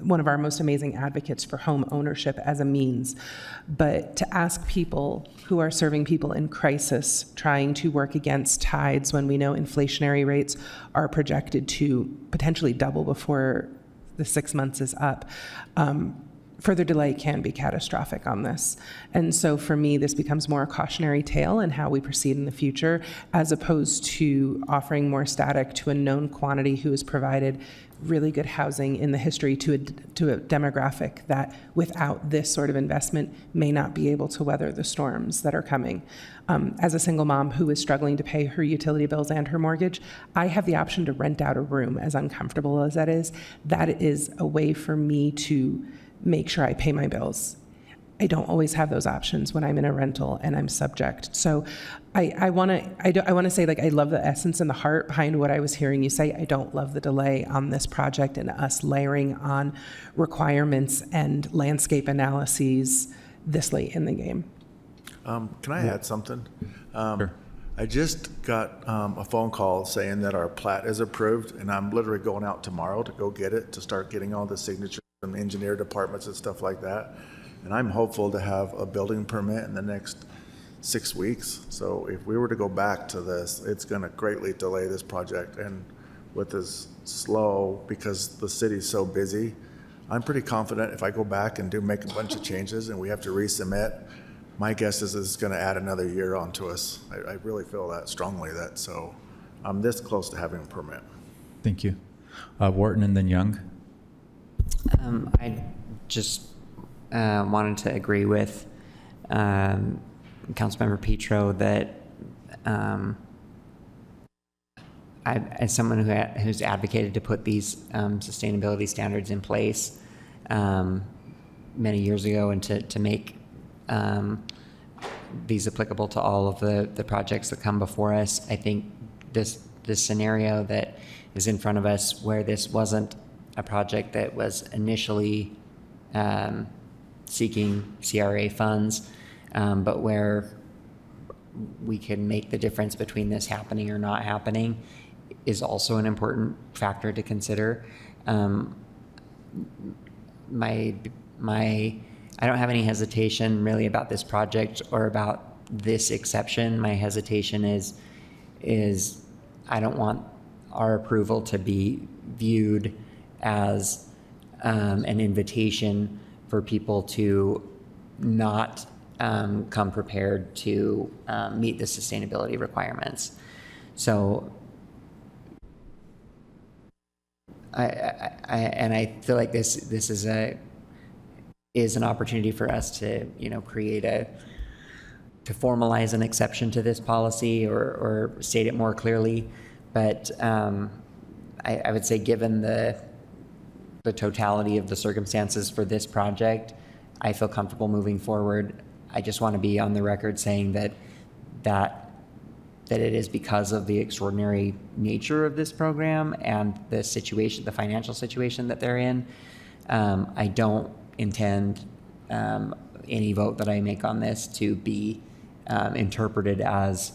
one of our most amazing advocates for home ownership as a means. But to ask people who are serving people in crisis, trying to work against tides when we know inflationary rates are projected to potentially double before the 6 months is up, further delay can be catastrophic on this. And so for me, this becomes more a cautionary tale in how we proceed in the future, as opposed to offering more static to a known quantity who has provided really good housing in the history to a demographic that without this sort of investment may not be able to weather the storms that are coming. As a single mom who is struggling to pay her utility bills and her mortgage, I have the option to rent out a room, as uncomfortable as that is. That is a way for me to make sure I pay my bills. I don't always have those options when I'm in a rental and I'm subject. So I want to say, like, I love the essence and the heart behind what I was hearing you say. I don't love the delay on this project and us layering on requirements and landscape analyses this late in the game. Can I add something? Sure. I just got a phone call saying that our plat is approved, and I'm literally going out tomorrow to go get it, to start getting all the signatures from the engineer departments and stuff like that. And I'm hopeful to have a building permit in the next 6 weeks. So if we were to go back to this, it's going to greatly delay this project. And with this slow, because the city's so busy, I'm pretty confident if I go back and do make a bunch of changes and we have to resubmit, my guess is it's going to add another year onto us. I really feel that strongly, that so I'm this close to having a permit. Thank you. Wharton and then Young. I just wanted to agree with Councilmember Petro that as someone who's advocated to put these sustainability standards in place many years ago, and to make these applicable to all of the projects that come before us, I think this scenario that is in front of us, where this wasn't a project that was initially seeking CRA funds, but where we can make the difference between this happening or not happening, is also an important factor to consider. I don't have any hesitation really about this project or about this exception. My hesitation is I don't want our approval to be viewed as an invitation for people to not come prepared to meet the sustainability requirements. So I feel like this is an opportunity for us to to formalize an exception to this policy or state it more clearly. But I would say, given the totality of the circumstances for this project, I feel comfortable moving forward. I just want to be on the record saying that it is because of the extraordinary nature of this program and the situation, the financial situation that they're in. I don't intend any vote that I make on this to be interpreted as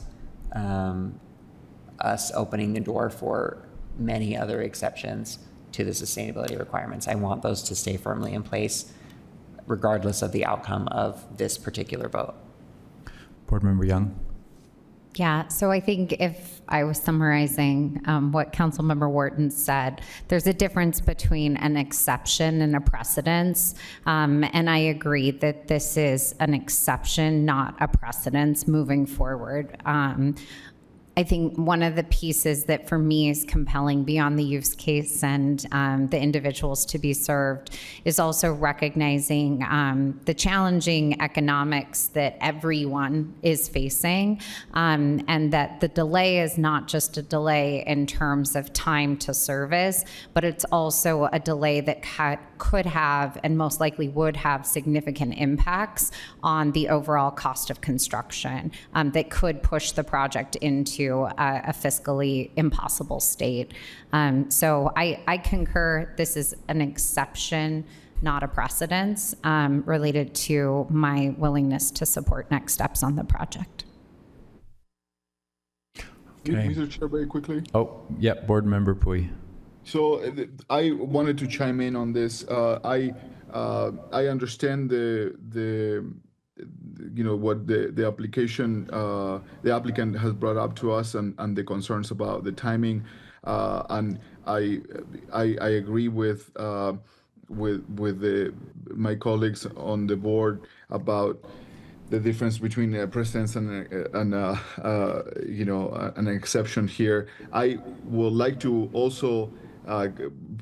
us opening the door for many other exceptions to the sustainability requirements. I want those to stay firmly in place, regardless of the outcome of this particular vote. Board Member Young. Yeah, so I think if I was summarizing what Councilmember Wharton said, there's a difference between an exception and a precedence. And I agree that this is an exception, not a precedence moving forward. I think one of the pieces that for me is compelling beyond the use case and the individuals to be served is also recognizing the challenging economics that everyone is facing, and that the delay is not just a delay in terms of time to service, but it's also a delay that could have and most likely would have significant impacts on the overall cost of construction that could push the project into a fiscally impossible state. So I concur this is an exception, not a precedence, related to my willingness to support next steps on the project. Okay. Mr. Chair, very quickly. Oh, yep, Board Member Pui. So I wanted to chime in on this. I understand what the applicant has brought up to us and the concerns about the timing, and I agree with with my colleagues on the board about the difference between a precedence and an exception here. I would like to also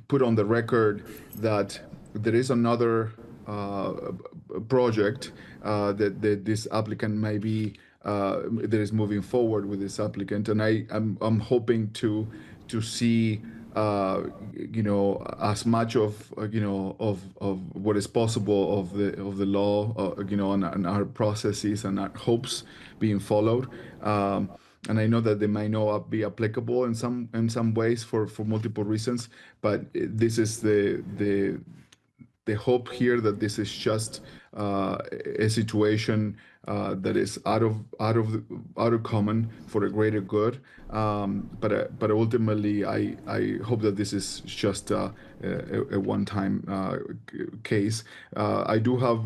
put on the record that there is another project that this applicant may be that is moving forward with this applicant, and I'm hoping to see as much of what is possible of the law, and our processes and our hopes being followed. And I know that they might not be applicable in some ways for multiple reasons, but this is the hope here that this is just a situation that is out of common for a greater good. But ultimately, I hope that this is just a one-time case. I do have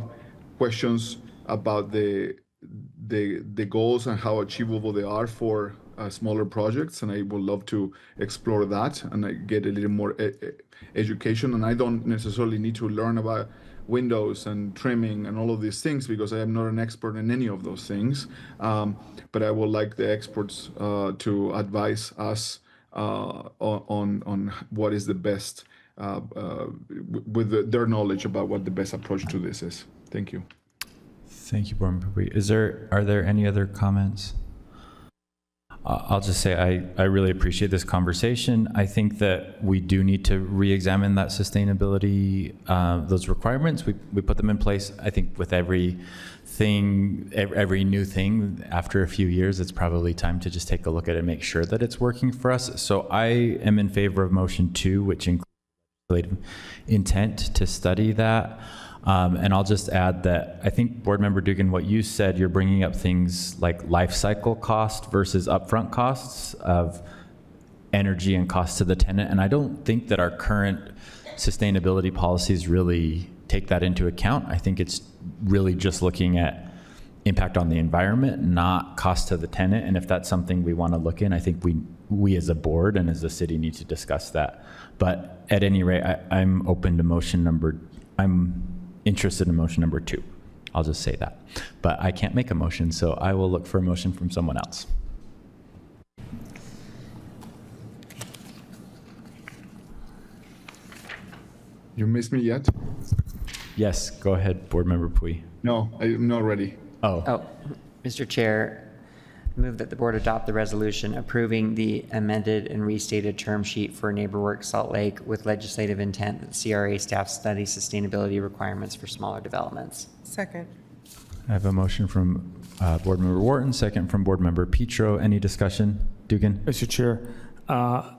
questions about the goals and how achievable they are for smaller projects, and I would love to explore that and I get a little more education. And I don't necessarily need to learn about windows and trimming and all of these things because I am not an expert in any of those things. But I would like the experts to advise us on what is the best with their knowledge about what the best approach to this is. Thank you. Thank you, Board Member. Are there any other comments? I'll just say I really appreciate this conversation. I think that we do need to re-examine that sustainability, those requirements. We put them in place. I think with every new thing, after a few years, it's probably time to just take a look at it and make sure that it's working for us. So I am in favor of motion 2, which includes intent to study that. And I'll just add that I think, Board Member Dugan, what you said, you're bringing up things like life cycle cost versus upfront costs of energy and cost to the tenant. And I don't think that our current sustainability policies really take that into account. I think it's really just looking at impact on the environment, not cost to the tenant. And if that's something we want to look in, I think we as a board and as a city need to discuss that. But at any rate, I'm open to I'm interested in motion number 2. I'll just say that. But I can't make a motion, so I will look for a motion from someone else. You missed me yet? Yes, go ahead, Board Member Pui. No, I'm not ready. Oh, Mr. Chair, I move that the board adopt the resolution approving the amended and restated term sheet for NeighborWorks Salt Lake with legislative intent that the CRA staff study sustainability requirements for smaller developments. Second. I have a motion from Board Member Wharton, second from Board Member Petro. Any discussion? Dugan? Mr. Chair, I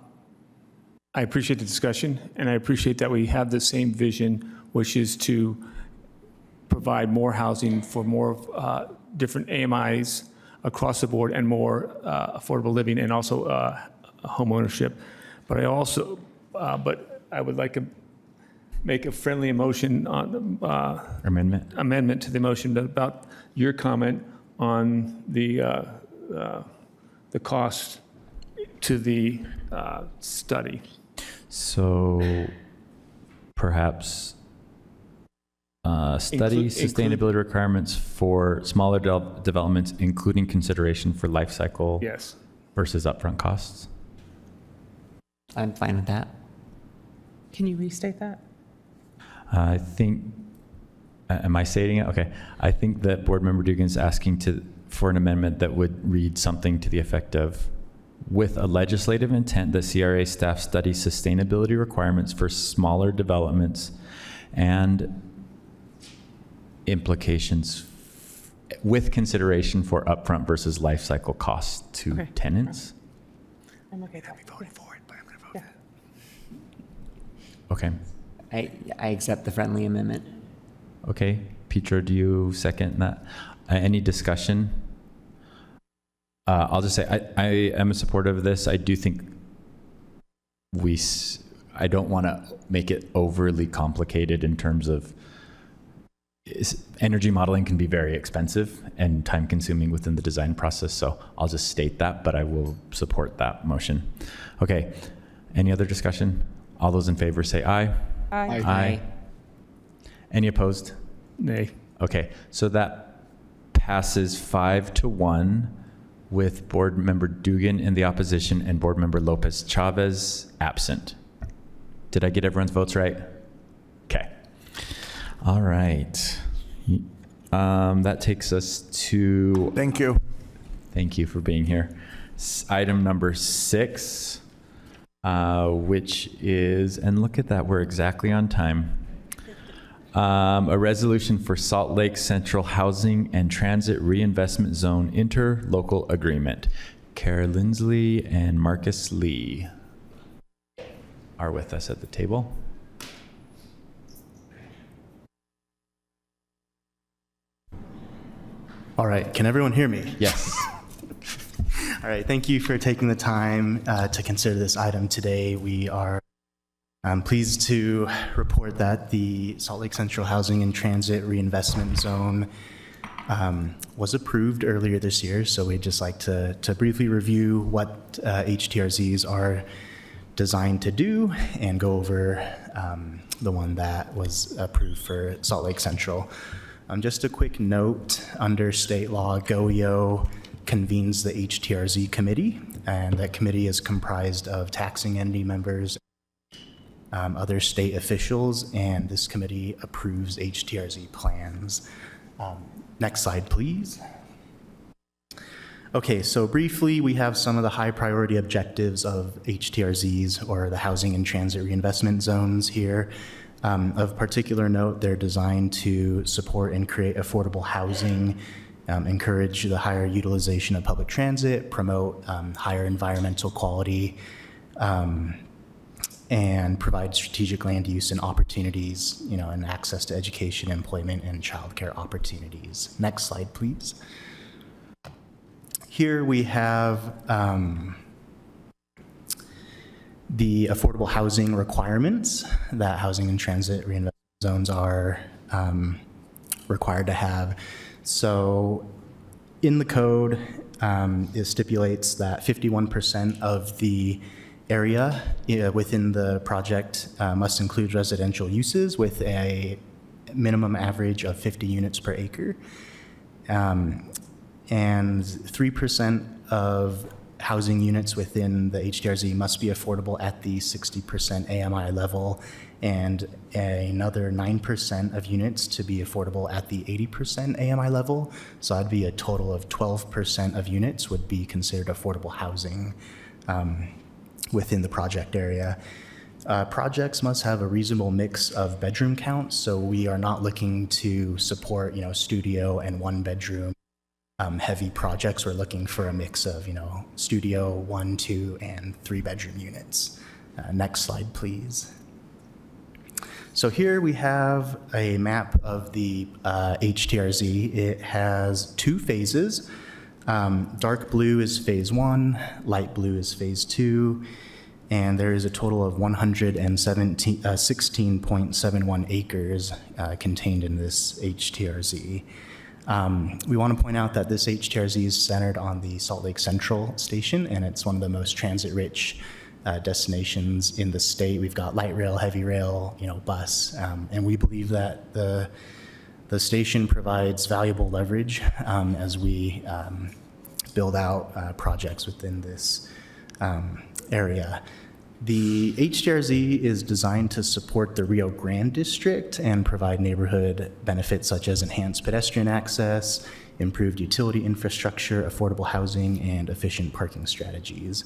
appreciate the discussion, and I appreciate that we have the same vision, which is to provide more housing for more different AMIs across the board and more affordable living and also home ownership. But I would like to make a friendly motion on amendment to the motion about your comment on the cost to the study. So perhaps study sustainability requirements for smaller developments, including consideration for life cycle versus upfront costs. I'm fine with that. Can you restate that? I think, am I stating it? Okay. I think that Board Member Dugan's asking for an amendment that would read something to the effect of, with a legislative intent, the CRA staff study sustainability requirements for smaller developments and implications with consideration for upfront versus life cycle costs to tenants. I'm okay. I'll be voting for it, but I'm going to vote Okay. I accept the friendly amendment. Okay. Petro, do you second that? Any discussion? I'll just say I am a supporter of this. I do think I don't want to make it overly complicated in terms of energy modeling can be very expensive and time consuming within the design process. So I'll just state that, but I will support that motion. Okay. Any other discussion? All those in favor say aye. Aye. Aye. Any opposed? Nay. Okay, so that passes 5-1 with Board Member Dugan in the opposition and Board Member Lopez Chavez absent. Did I get everyone's votes right? Okay. All right. That takes us to... Thank you. Thank you for being here. Item number 6, which is, and look at that, we're exactly on time. A resolution for Salt Lake Central Housing and Transit Reinvestment Zone Interlocal Agreement. Kara Lindsley and Marcus Lee are with us at the table. All right, can everyone hear me? Yes. All right, thank you for taking the time to consider this item today. We are pleased to report that the Salt Lake Central Housing and Transit Reinvestment Zone was approved earlier this year. So we'd just like to briefly review what HTRZs are designed to do and go over the one that was approved for Salt Lake Central. Just a quick note, under state law, GOEO convenes the HTRZ committee, and that committee is comprised of taxing entity members, other state officials, and this committee approves HTRZ plans. Next slide, please. Okay, so briefly, we have some of the high priority objectives of HTRZs, or the Housing and Transit Reinvestment Zones here. Of particular note, they're designed to support and create affordable housing, encourage the higher utilization of public transit, promote higher environmental quality, and provide strategic land use and opportunities, and access to education, employment, and childcare opportunities. Next slide, please. Here we have the affordable housing requirements that housing and transit reinvestment zones are required to have. So in the code, it stipulates that 51% of the area within the project must include residential uses with a minimum average of 50 units per acre. And 3% of housing units within the HTRZ must be affordable at the 60% AMI level, and another 9% of units to be affordable at the 80% AMI level. So that'd be a total of 12% of units would be considered affordable housing within the project area. Projects must have a reasonable mix of bedroom counts, so we are not looking to support, studio and one bedroom heavy projects. We're looking for a mix of, studio, 1, 2, and 3 bedroom units. Next slide, please. So here we have a map of the HTRZ. It has 2 phases. Dark blue is phase 1, light blue is phase 2, and there is a total of 16.71 acres contained in this HTRZ. We want to point out that this HTRZ is centered on the Salt Lake Central station, and it's one of the most transit-rich destinations in the state. We've got light rail, heavy rail, bus, and we believe that the station provides valuable leverage as we build out projects within this area. The HTRZ is designed to support the Rio Grande district and provide neighborhood benefits such as enhanced pedestrian access, improved utility infrastructure, affordable housing, and efficient parking strategies.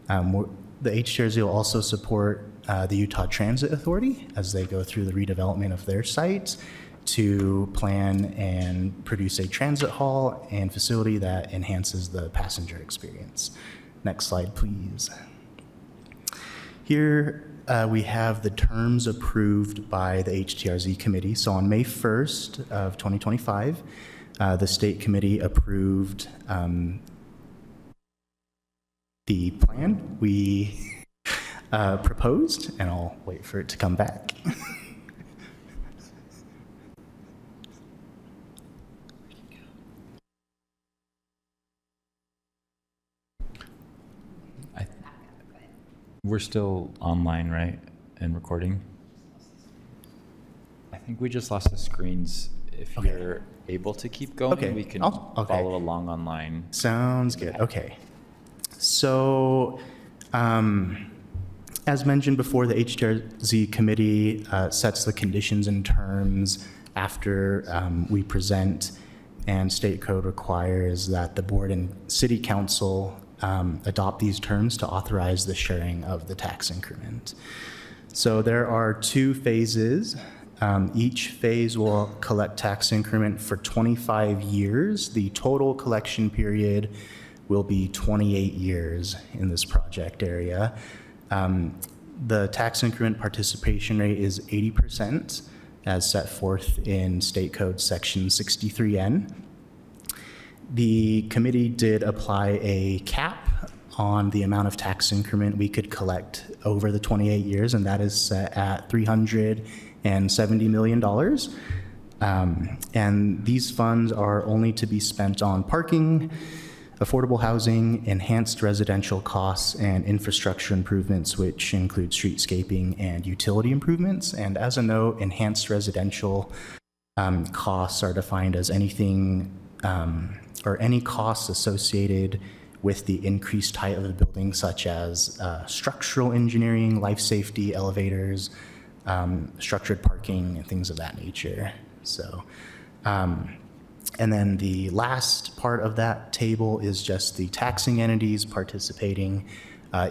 The HTRZ will also support the Utah Transit Authority as they go through the redevelopment of their site to plan and produce a transit hall and facility that enhances the passenger experience. Next slide, please. Here we have the terms approved by the HTRZ committee. So on May 1st of 2025, the state committee approved the plan we proposed, and I'll wait for it to come back. We're still online, right? And recording? think we just lost the screens. If you're able to keep going, Okay. we can Okay. follow along online. Sounds good. Okay. So, as mentioned before, the HTRZ committee sets the conditions and terms after we present, and state code requires that the board and city council adopt these terms to authorize the sharing of the tax increment. So there are 2 phases. Each phase will collect tax increment for 25 years. The total collection period will be 28 years in this project area. The tax increment participation rate is 80%, as set forth in State Code Section 63N. The committee did apply a cap on the amount of tax increment we could collect over the 28 years, and that is set at $370 million. And these funds are only to be spent on parking, affordable housing, enhanced residential costs, and infrastructure improvements, which include streetscaping and utility improvements. And as a note, enhanced residential costs are defined as anything or any costs associated with the increased height of the building, such as structural engineering, life safety, elevators, structured parking, and things of that nature. So, and then the last part of that table is just the taxing entities participating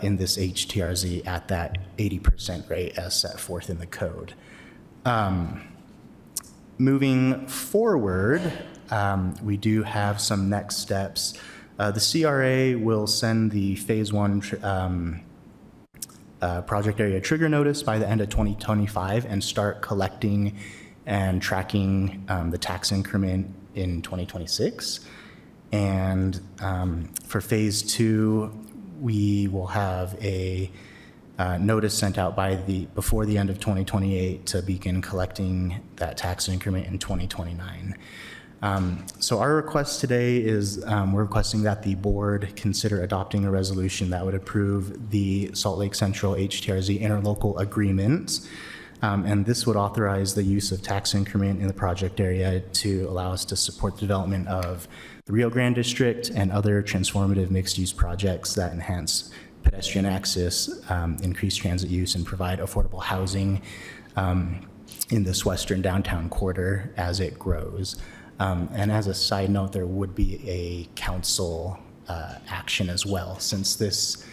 in this HTRZ at that 80% rate as set forth in the code. Moving forward, we do have some next steps. The CRA will send the phase 1 project area trigger notice by the end of 2025 and start collecting and tracking the tax increment in 2026. And for phase 2, we will have a notice sent out before the end of 2028 to begin collecting that tax increment in 2029. So our request today is we're requesting that the board consider adopting a resolution that would approve the Salt Lake Central HTRZ interlocal agreement. And this would authorize the use of tax increment in the project area to allow us to support the development of the Rio Grande District and other transformative mixed-use projects that enhance pedestrian access, increase transit use, and provide affordable housing in this western downtown quarter as it grows. And as a side note, there would be a council action as well, since this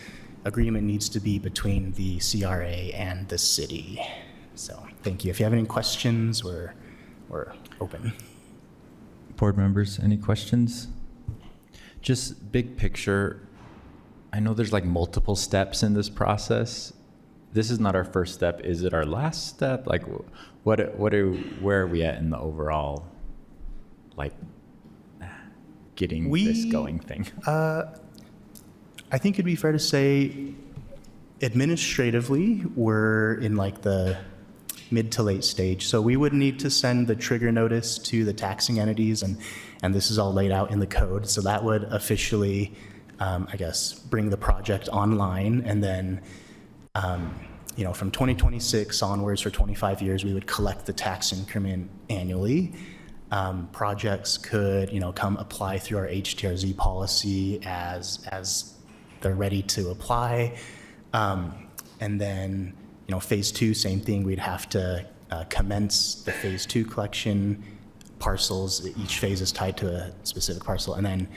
agreement needs to be between the CRA and the city. So thank you. If you have any questions, we're open. Board members, any questions? Just big picture, I know there's like multiple steps in this process. This is not our first step. Is it our last step? Like, where are we at in the overall, like, getting this going thing? I think it'd be fair to say administratively, we're in like the mid to late stage. So we would need to send the trigger notice to the taxing entities, and this is all laid out in the code. So that would officially, I guess, bring the project online. And then, from 2026 onwards for 25 years, we would collect the tax increment annually. Projects could, come apply through our HTRZ policy as they're ready to apply. And then, phase 2, same thing. We'd have to commence the phase 2 collection parcels. Each phase is tied to a specific parcel. And then,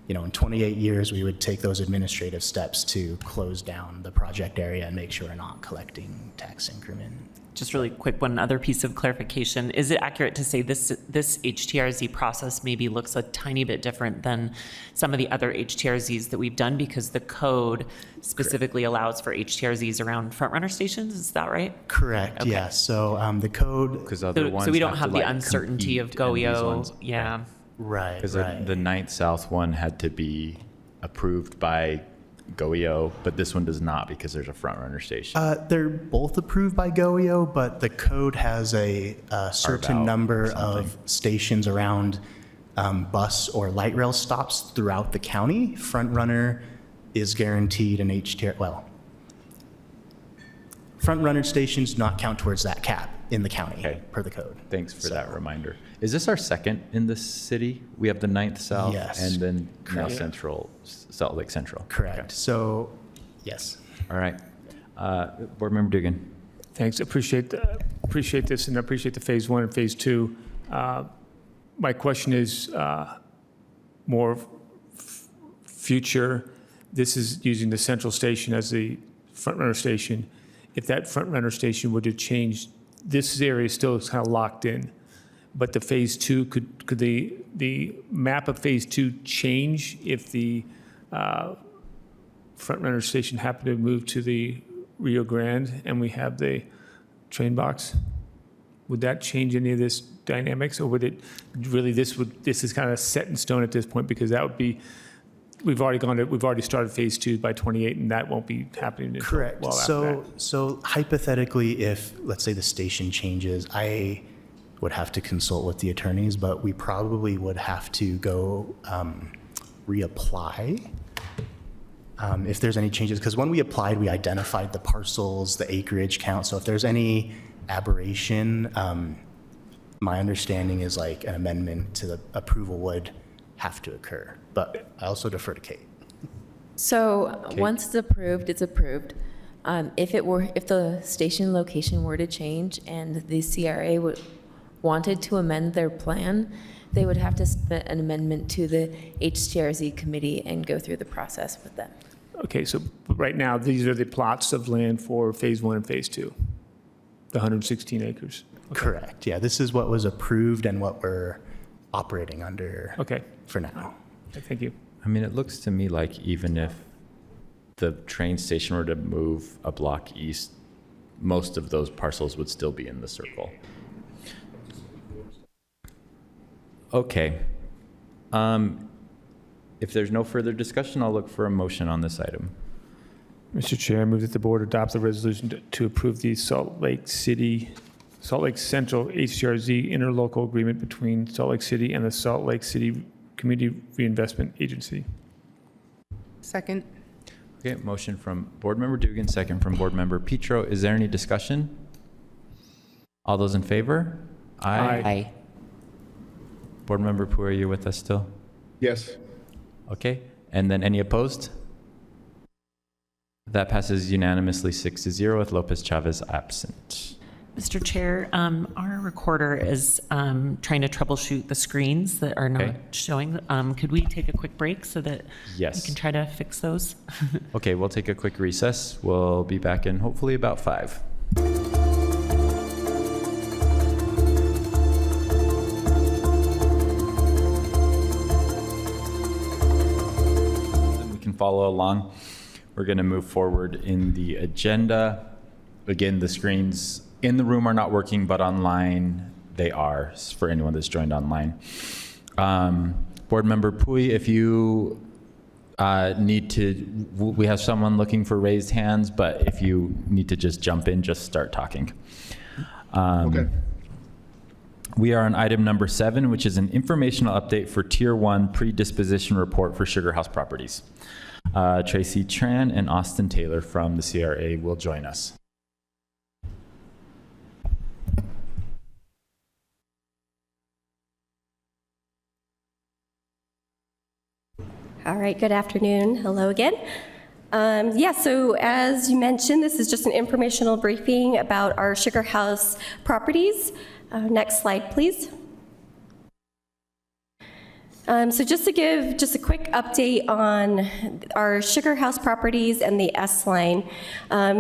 in 28 years, we would take those administrative steps to close down the project area and make sure we're not collecting tax increment. Just really quick, one other piece of clarification. Is it accurate to say this HTRZ process maybe looks a tiny bit different than some of the other HTRZs that we've done because the code specifically allows for HTRZs around front-runner stations? Is that right? Correct, Okay. yeah. So the code... Because other ones so we don't have have to, the like, uncertainty of compete, and these GOEO. ones- Yeah. Right, Because right. the Ninth South one had to be approved by GOEO, but this one does not because there's a front runner station. They're both approved by GOEO, but the code has a certain out number something. of stations around bus or light rail stops throughout the county. Front runner is guaranteed an front runner stations do not count towards that cap in the county per the code. Thanks for that reminder. Is this our second in the city? We have the 9th South Yes. and then now Correct. Central, Salt Lake Central. Correct. Okay. So, yes. All right. Board Member Dugan. Thanks. Appreciate this, and I appreciate the phase 1 and phase 2. My question is more future. This is using the central station as the front runner station. If that front runner station were to change, this area still is kind of locked in. But the phase 2, could the map of phase 2 change if the front runner station happened to move to the Rio Grande and we have the train box? Would that change any of this dynamics, or would it really, this is kind of set in stone at this point, because that would be, we've already started phase 2 by 28, and that won't be happening until Correct. well after that. So hypothetically, if, let's say, the station changes, I would have to consult with the attorneys, but we probably would have to go reapply if there's any changes. Because when we applied, we identified the parcels, the acreage count. So if there's any aberration, my understanding is like an amendment to the approval would have to occur. But I also defer to Kate. So once it's approved, it's approved. If the station location were to change and the CRA wanted to amend their plan, they would have to submit an amendment to the HTRZ committee and go through the process with them. Okay, so right now, these are the plots of land for phase 1 and phase 2, the 116 acres. Okay. Correct. Yeah, this is what was approved and what we're operating under for now. Thank you. I mean, it looks to me like even if the train station were to move a block east, most of those parcels would still be in the circle. Okay. If there's no further discussion, I'll look for a motion on this item. Mr. Chair, I move that the board adopt the resolution to approve the Salt Lake Central HCRZ interlocal agreement between Salt Lake City and the Salt Lake City Community Reinvestment Agency. Second. Okay, motion from Board Member Dugan, second from Board Member Petro. Is there any discussion? All those in favor? Aye. Board Member Poo, are you with us still? Yes. Okay, and then any opposed? That passes unanimously 6-0 with Lopez Chavez absent. Mr. Chair, our recorder is trying to troubleshoot the screens that are not showing. Could we take a quick break so that we can try to fix those? Okay, we'll take a quick recess. We'll be back in hopefully about 5. We can follow along. We're going to move forward in the agenda. Again, the screens in the room are not working, but online they are for anyone that's joined online. Board Member Pui, if you need to, we have someone looking for raised hands, but if you need to just jump in, just start talking. Okay. We are on item number 7, which is an informational update for Tier 1 predisposition report for Sugar House Properties. Tracy Tran and Austin Taylor from the CRA will join us. All right, good afternoon. Hello again. So as you mentioned, this is just an informational briefing about our Sugar House properties. Next slide, please. So just to give just a quick update on our Sugar House properties and the S-Line,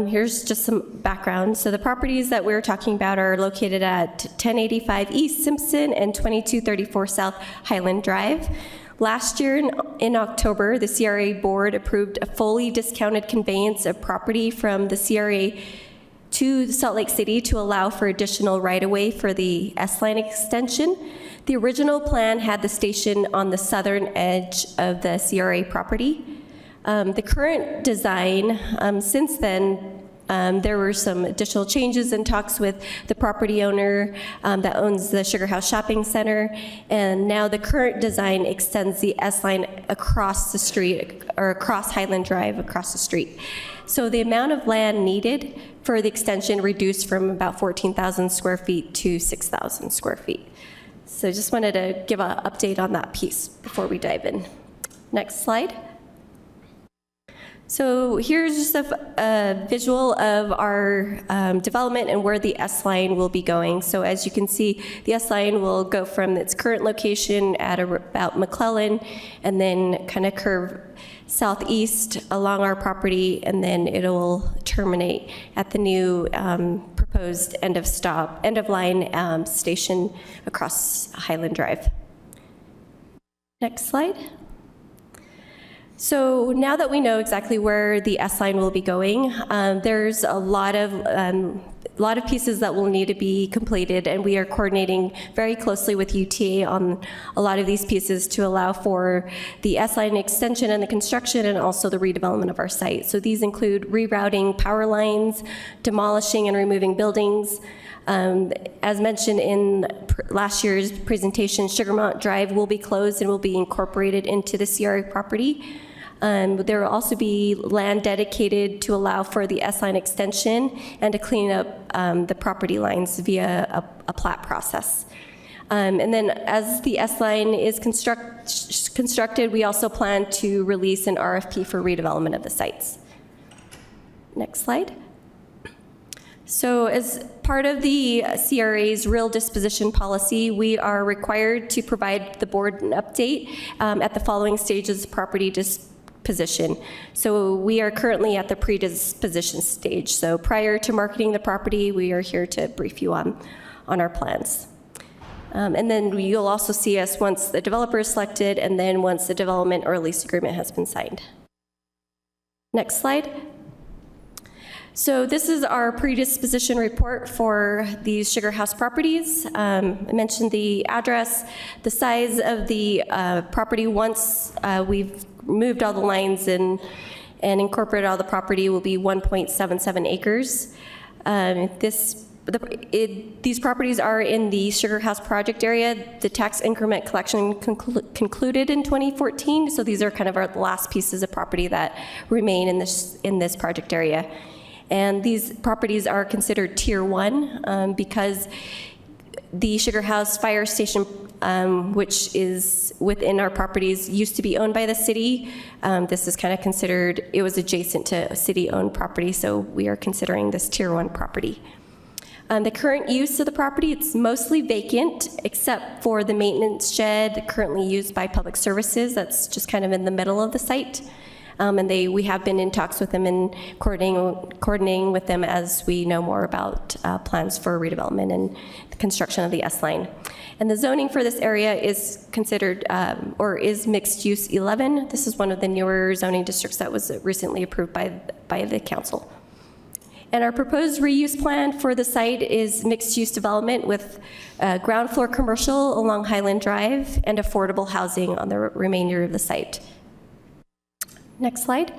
here's just some background. So the properties that we're talking about are located at 1085 East Simpson and 2234 South Highland Drive. Last year in October, the CRA board approved a fully discounted conveyance of property from the CRA to Salt Lake City to allow for additional right-of-way for the S-Line extension. The original plan had the station on the southern edge of the CRA property. The current design, since then, there were some additional changes and talks with the property owner that owns the Sugar House Shopping Center, and now the current design extends the S-Line across the street, or across Highland Drive, across the street. So the amount of land needed for the extension reduced from about 14,000 square feet to 6,000 square feet. So just wanted to give an update on that piece before we dive in. Next slide. So here's just a visual of our development and where the S-line will be going. So as you can see, the S-line will go from its current location at about McClellan and then kind of curve southeast along our property, and then it'll terminate at the new proposed end of line station across Highland Drive. Next slide. So now that we know exactly where the S-line will be going, there's a lot of pieces that will need to be completed, and we are coordinating very closely with UTA on a lot of these pieces to allow for the S-line extension and the construction and also the redevelopment of our site. So these include rerouting power lines, demolishing and removing buildings. As mentioned in last year's presentation, Sugarmont Drive will be closed and will be incorporated into the CRA property. There will also be land dedicated to allow for the S-line extension and to clean up the property lines via a plat process. And then as the S-line is constructed, we also plan to release an RFP for redevelopment of the sites. Next slide. So as part of the CRA's real disposition policy, we are required to provide the board an update at the following stages of property disposition. So we are currently at the predisposition stage. So prior to marketing the property, we are here to brief you on our plans. And then you'll also see us once the developer is selected and then once the development or lease agreement has been signed. Next slide. So this is our predisposition report for these Sugar House properties. I mentioned the address, the size of the property once we've moved all the lines and incorporated all the property will be 1.77 acres. These properties are in the Sugar House project area. The tax increment collection concluded in 2014, so these are kind of our last pieces of property that remain in this project area. And these properties are considered Tier 1 because the Sugar House Fire Station, which is within our properties, used to be owned by the city. This is kind of considered, it was adjacent to a city-owned property, so we are considering this Tier 1 property. The current use of the property, it's mostly vacant, except for the maintenance shed currently used by Public Services. That's just kind of in the middle of the site. And we have been in talks with them and coordinating with them as we know more about plans for redevelopment and the construction of the S-line. And the zoning for this area is considered, or is mixed use 11. This is one of the newer zoning districts that was recently approved by the council. And our proposed reuse plan for the site is mixed use development with ground floor commercial along Highland Drive and affordable housing on the remainder of the site. Next slide.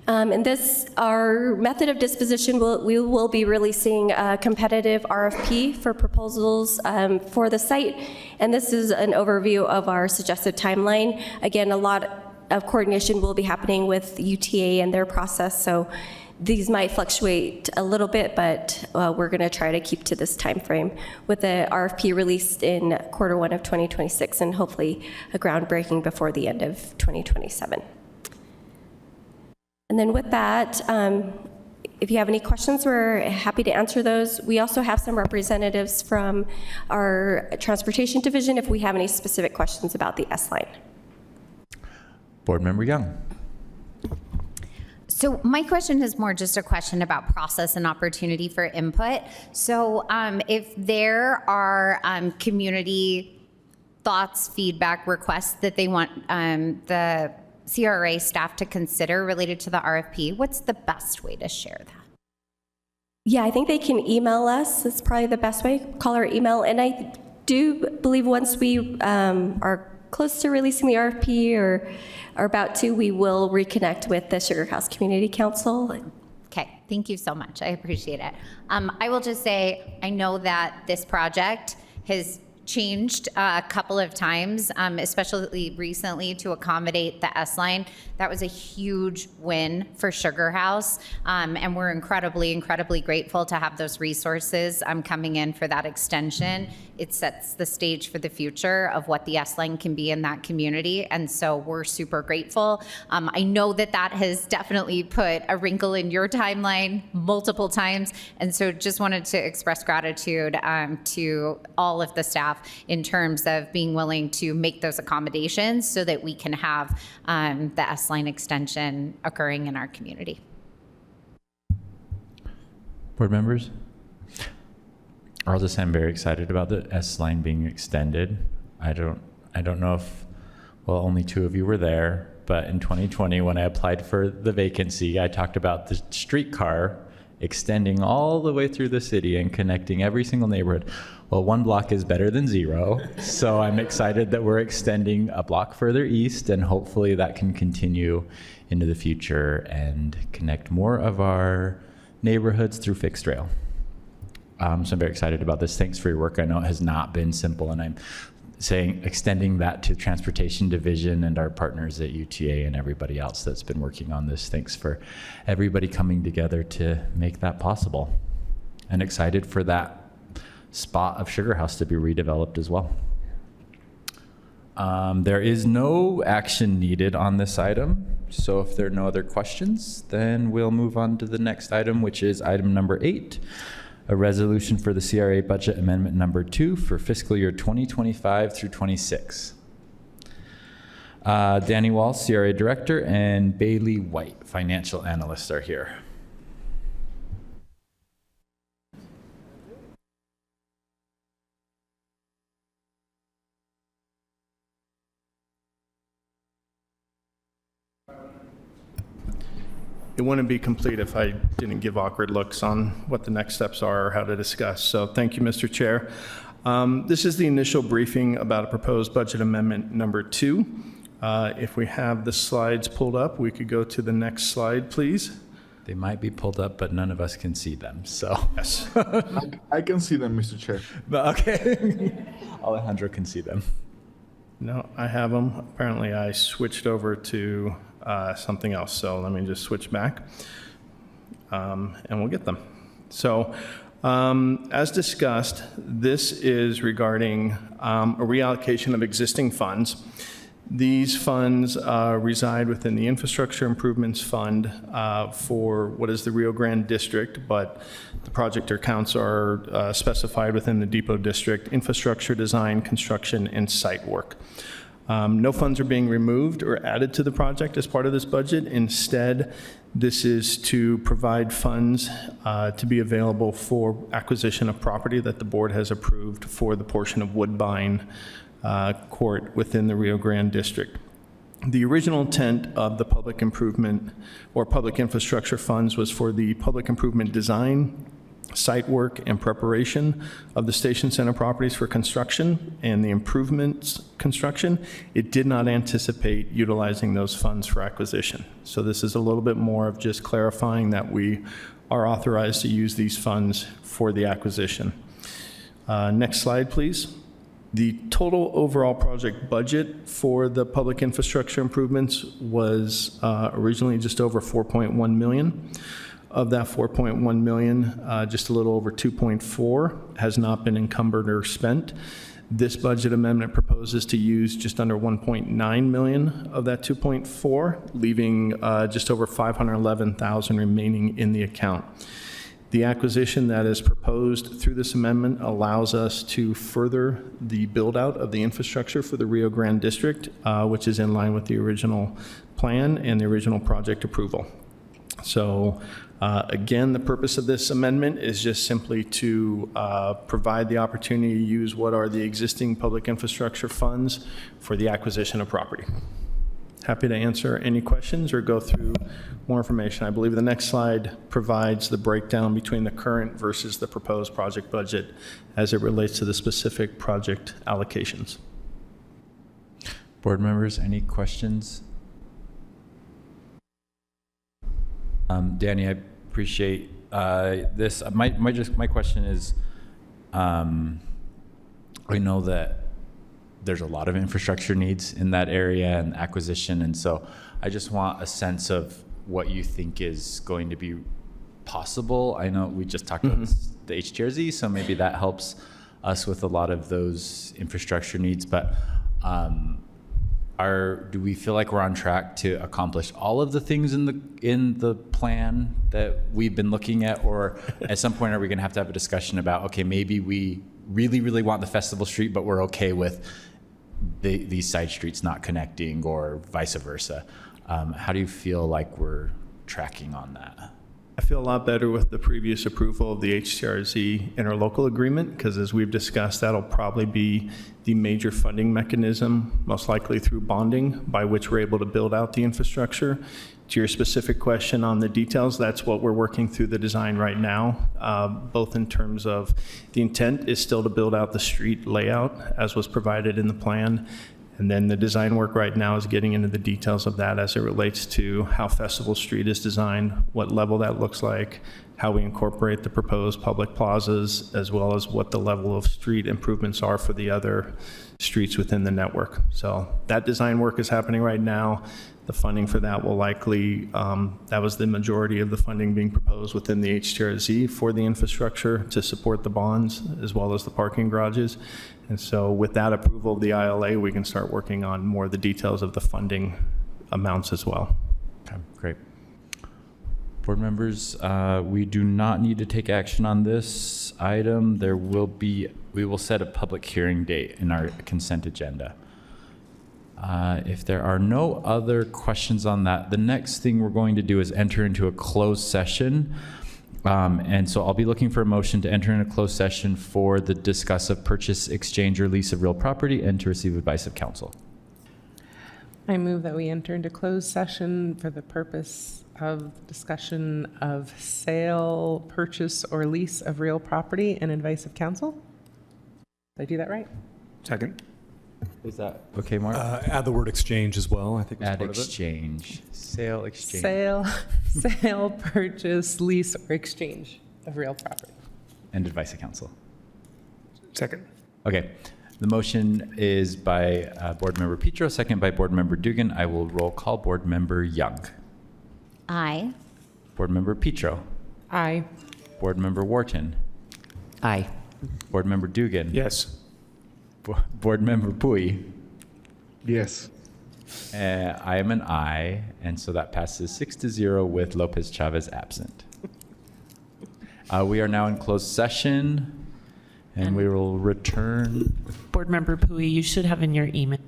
And this, our method of disposition, we will be releasing a competitive RFP for proposals for the site. And this is an overview of our suggested timeline. Again, a lot of coordination will be happening with UTA and their process. So these might fluctuate a little bit, but we're going to try to keep to this time frame with the RFP released in Q1 of 2026 and hopefully a groundbreaking before the end of 2027. And then with that, if you have any questions, we're happy to answer those. We also have some representatives from our transportation division if we have any specific questions about the S-line. Board Member Young. So my question is more just a question about process and opportunity for input. So if there are community thoughts, feedback, requests that they want the CRA staff to consider related to the RFP, what's the best way to share that? Yeah, I think they can email us. That's probably the best way, call or email. And I do believe once we are close to releasing the RFP or are about to, we will reconnect with the Sugar House Community Council. Okay, thank you so much. I appreciate it. I will just say, I know that this project has changed a couple of times, especially recently to accommodate the S-Line. That was a huge win for Sugar House, and we're incredibly grateful to have those resources coming in for that extension. It sets the stage for the future of what the S-Line can be in that community, and so we're super grateful. I know that has definitely put a wrinkle in your timeline multiple times, and so just wanted to express gratitude to all of the staff in terms of being willing to make those accommodations so that we can have the S-Line extension occurring in our community. Board members? I'll just say I'm very excited about the S-Line being extended. I don't know if, well, only 2 of you were there, but in 2020, when I applied for the vacancy, I talked about the streetcar extending all the way through the city and connecting every single neighborhood. Well, 1 block is better than 0. So I'm excited that we're extending a block further east, and hopefully that can continue into the future and connect more of our neighborhoods through fixed rail. So I'm very excited about this. Thanks for your work. I know it has not been simple, and I'm saying extending that to Transportation Division and our partners at UTA and everybody else that's been working on this. Thanks for everybody coming together to make that possible. And excited for that spot of Sugar House to be redeveloped as well. There is no action needed on this item. So if there are no other questions, then we'll move on to the next item, which is item number 8. A resolution for the CRA budget amendment number 2 for fiscal year 2025 through 26. Danny Wall, CRA Director, and Bailey White, Financial Analyst, are here. It wouldn't be complete if I didn't give awkward looks on what the next steps are or how to discuss. So thank you, Mr. Chair. This is the initial briefing about a proposed budget amendment number 2. If we have the slides pulled up, we could go to the next slide, please. They might be pulled up, but none of us can see them, so. Yes. I can see them, Mr. Chair. Okay. Alejandro can see them. No, I have them. Apparently I switched over to something else. So let me just switch back and we'll get them. So as discussed, this is regarding a reallocation of existing funds. These funds reside within the Infrastructure Improvements Fund for what is the Rio Grande District, but the project accounts are specified within the Depot District: infrastructure design, construction, and site work. No funds are being removed or added to the project as part of this budget. Instead, this is to provide funds to be available for acquisition of property that the board has approved for the portion of Woodbine Court within the Rio Grande District. The original intent of the public improvement or public infrastructure funds was for the public improvement design, site work, and preparation of the station center properties for construction and the improvements construction. It did not anticipate utilizing those funds for acquisition. So this is a little bit more of just clarifying that we are authorized to use these funds for the acquisition. Next slide, please. The total overall project budget for the public infrastructure improvements was originally just over $4.1 million. Of that $4.1 million, just a little over 2.4 has not been encumbered or spent. This budget amendment proposes to use just under 1.9 million of that 2.4, leaving just over 511,000 remaining in the account. The acquisition that is proposed through this amendment allows us to further the build out of the infrastructure for the Rio Grande District, which is in line with the original plan and the original project approval. So again, the purpose of this amendment is just simply to provide the opportunity to use what are the existing public infrastructure funds for the acquisition of property. Happy to answer any questions or go through more information. I believe the next slide provides the breakdown between the current versus the proposed project budget as it relates to the specific project allocations. Board members, any questions? Danny, I appreciate this. My question is, I know that there's a lot of infrastructure needs in that area and acquisition. And so I just want a sense of what you think is going to be possible. I know we just talked about the HTRZ, so maybe that helps us with a lot of those infrastructure needs. But do we feel like we're on track to accomplish all of the things in the plan that we've been looking at, or at some point are we going to have a discussion about, okay, maybe we really, really want the festival street, but we're okay with these side streets not connecting, or vice versa? How do you feel like we're tracking on that? I feel a lot better with the previous approval of the HTRZ interlocal agreement, because as we've discussed, that'll probably be the major funding mechanism, most likely through bonding, by which we're able to build out the infrastructure. To your specific question on the details, that's what we're working through the design right now, both in terms of the intent is still to build out the street layout as was provided in the plan. And then the design work right now is getting into the details of that as it relates to how Festival Street is designed, what level that looks like, how we incorporate the proposed public plazas, as well as what the level of street improvements are for the other streets within the network. So that design work is happening right now. The funding for that will likely, that was the majority of the funding being proposed within the HTRZ for the infrastructure to support the bonds as well as the parking garages. And so with that approval of the ILA, we can start working on more of the details of the funding amounts as well. Okay, great. Board members, we do not need to take action on this item. We will set a public hearing date in our consent agenda. If there are no other questions on that, the next thing we're going to do is enter into a closed session. And so I'll be looking for a motion to enter in a closed session for the discuss of purchase, exchange, or lease of real property, and to receive advice of counsel. I move that we enter into closed session for the purpose of discussion of sale, purchase, or lease of real property and advice of counsel. Did I do that right? Second. Is that okay, Mark? Add the word exchange as well, I think. Add exchange. Sale, exchange. Sale, purchase, lease, or exchange of real property. And advice of counsel. Second. Okay. The motion is by Board Member Petro, second by Board Member Dugan. I will roll call Board Member Young. Aye. Board Member Petro. Aye. Board Member Wharton. Aye. Board Member Dugan. Yes. Board Member Pui. Yes. I am an aye, and so that passes 6-0 with Lopez Chavez absent. We are now in closed session, and we will return. Board Member Pui, you should have in your email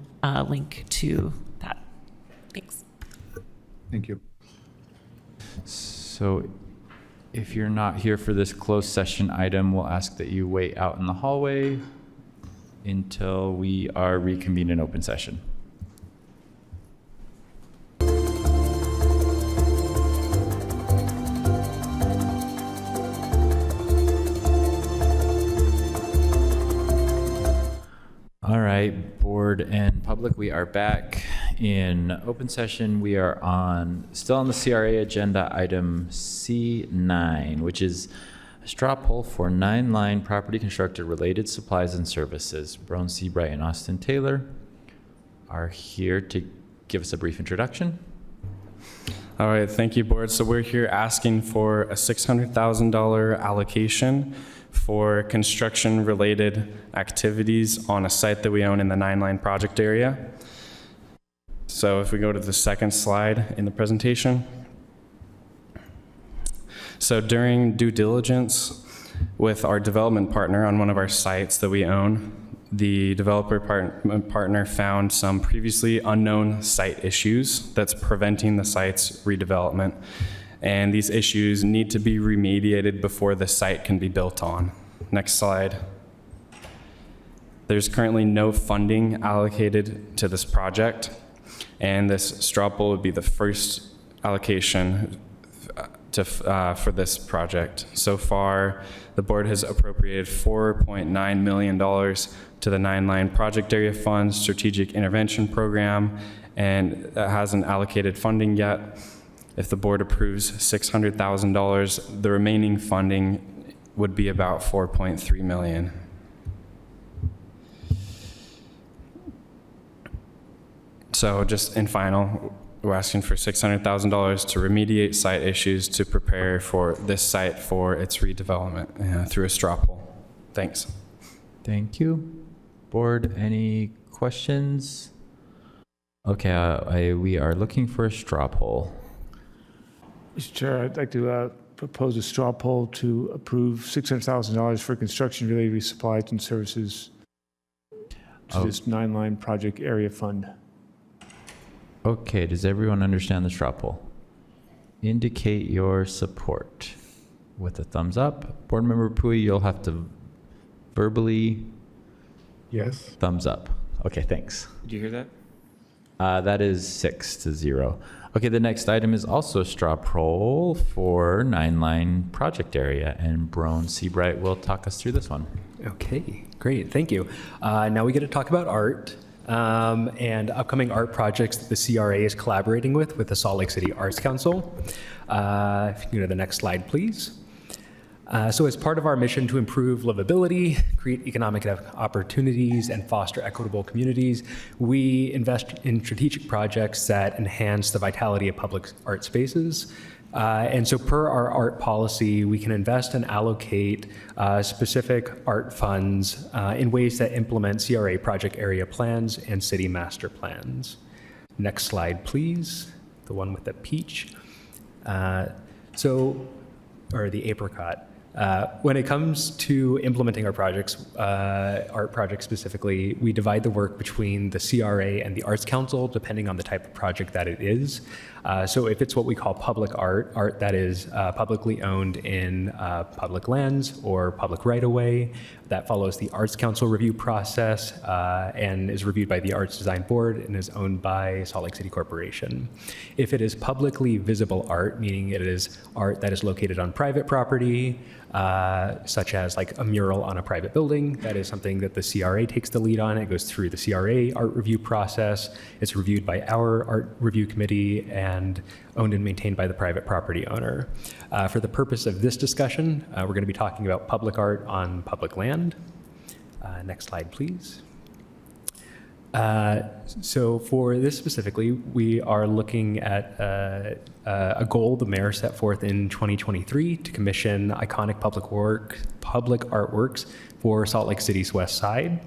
link to that. Thanks. Thank you. So if you're not here for this closed session item, we'll ask that you wait out in the hallway until we are reconvened in open session. All right, board and public, we are back in open session. We are still on the CRA agenda, item C9, which is a straw poll for 9-line property constructed related supplies and services. Brown Seabright and Austin Taylor are here to give us a brief introduction. All right, thank you, board. So we're here asking for a $600,000 allocation for construction-related activities on a site that we own in the 9-line project area. So if we go to the second slide in the presentation. So during due diligence with our development partner on one of our sites that we own, the developer partner found some previously unknown site issues that's preventing the site's redevelopment. And these issues need to be remediated before the site can be built on. Next slide. There's currently no funding allocated to this project, and this straw poll would be the first allocation for this project. So far, the board has appropriated $4.9 million to the 9-line project area fund strategic intervention program, and that hasn't allocated funding yet. If the board approves $600,000, the remaining funding would be about $4.3 million. So just in final, we're asking for $600,000 to remediate site issues to prepare for this site for its redevelopment through a straw poll. Thanks. Thank you. Board, any questions? Okay, we are looking for a straw poll. Mr. Chair, I'd like to propose a straw poll to approve $600,000 for construction-related supplies and services to this 9-line project area fund. Okay, does everyone understand the straw poll? Indicate your support with a thumbs up. Board Member Pui, you'll have to verbally Yes. thumbs up. Okay, thanks. Did you hear that? That is 6-0. Okay, the next item is also a straw poll for 9-line project area, and Brown Seabright will talk us through this one. Okay, great, thank you. Now we get to talk about art and upcoming art projects that the CRA is collaborating with the Salt Lake City Arts Council. If you can go to the next slide, please. So as part of our mission to improve livability, create economic opportunities, and foster equitable communities, we invest in strategic projects that enhance the vitality of public art spaces. And so per our art policy, we can invest and allocate specific art funds in ways that implement CRA project area plans and city master plans. Next slide, please. The one with the peach. Or the apricot. When it comes to implementing our projects, art projects specifically, we divide the work between the CRA and the Arts Council, depending on the type of project that it is. So if it's what we call public art, art that is publicly owned in public lands or public right-of-way, that follows the Arts Council review process and is reviewed by the Arts Design Board and is owned by Salt Lake City Corporation. If it is publicly visible art, meaning it is art that is located on private property, such as like a mural on a private building, that is something that the CRA takes the lead on. It goes through the CRA art review process. It's reviewed by our art review committee and owned and maintained by the private property owner. For the purpose of this discussion, we're going to be talking about public art on public land. Next slide, please. So for this specifically, we are looking at a goal the mayor set forth in 2023 to commission iconic public artworks for Salt Lake City's west side.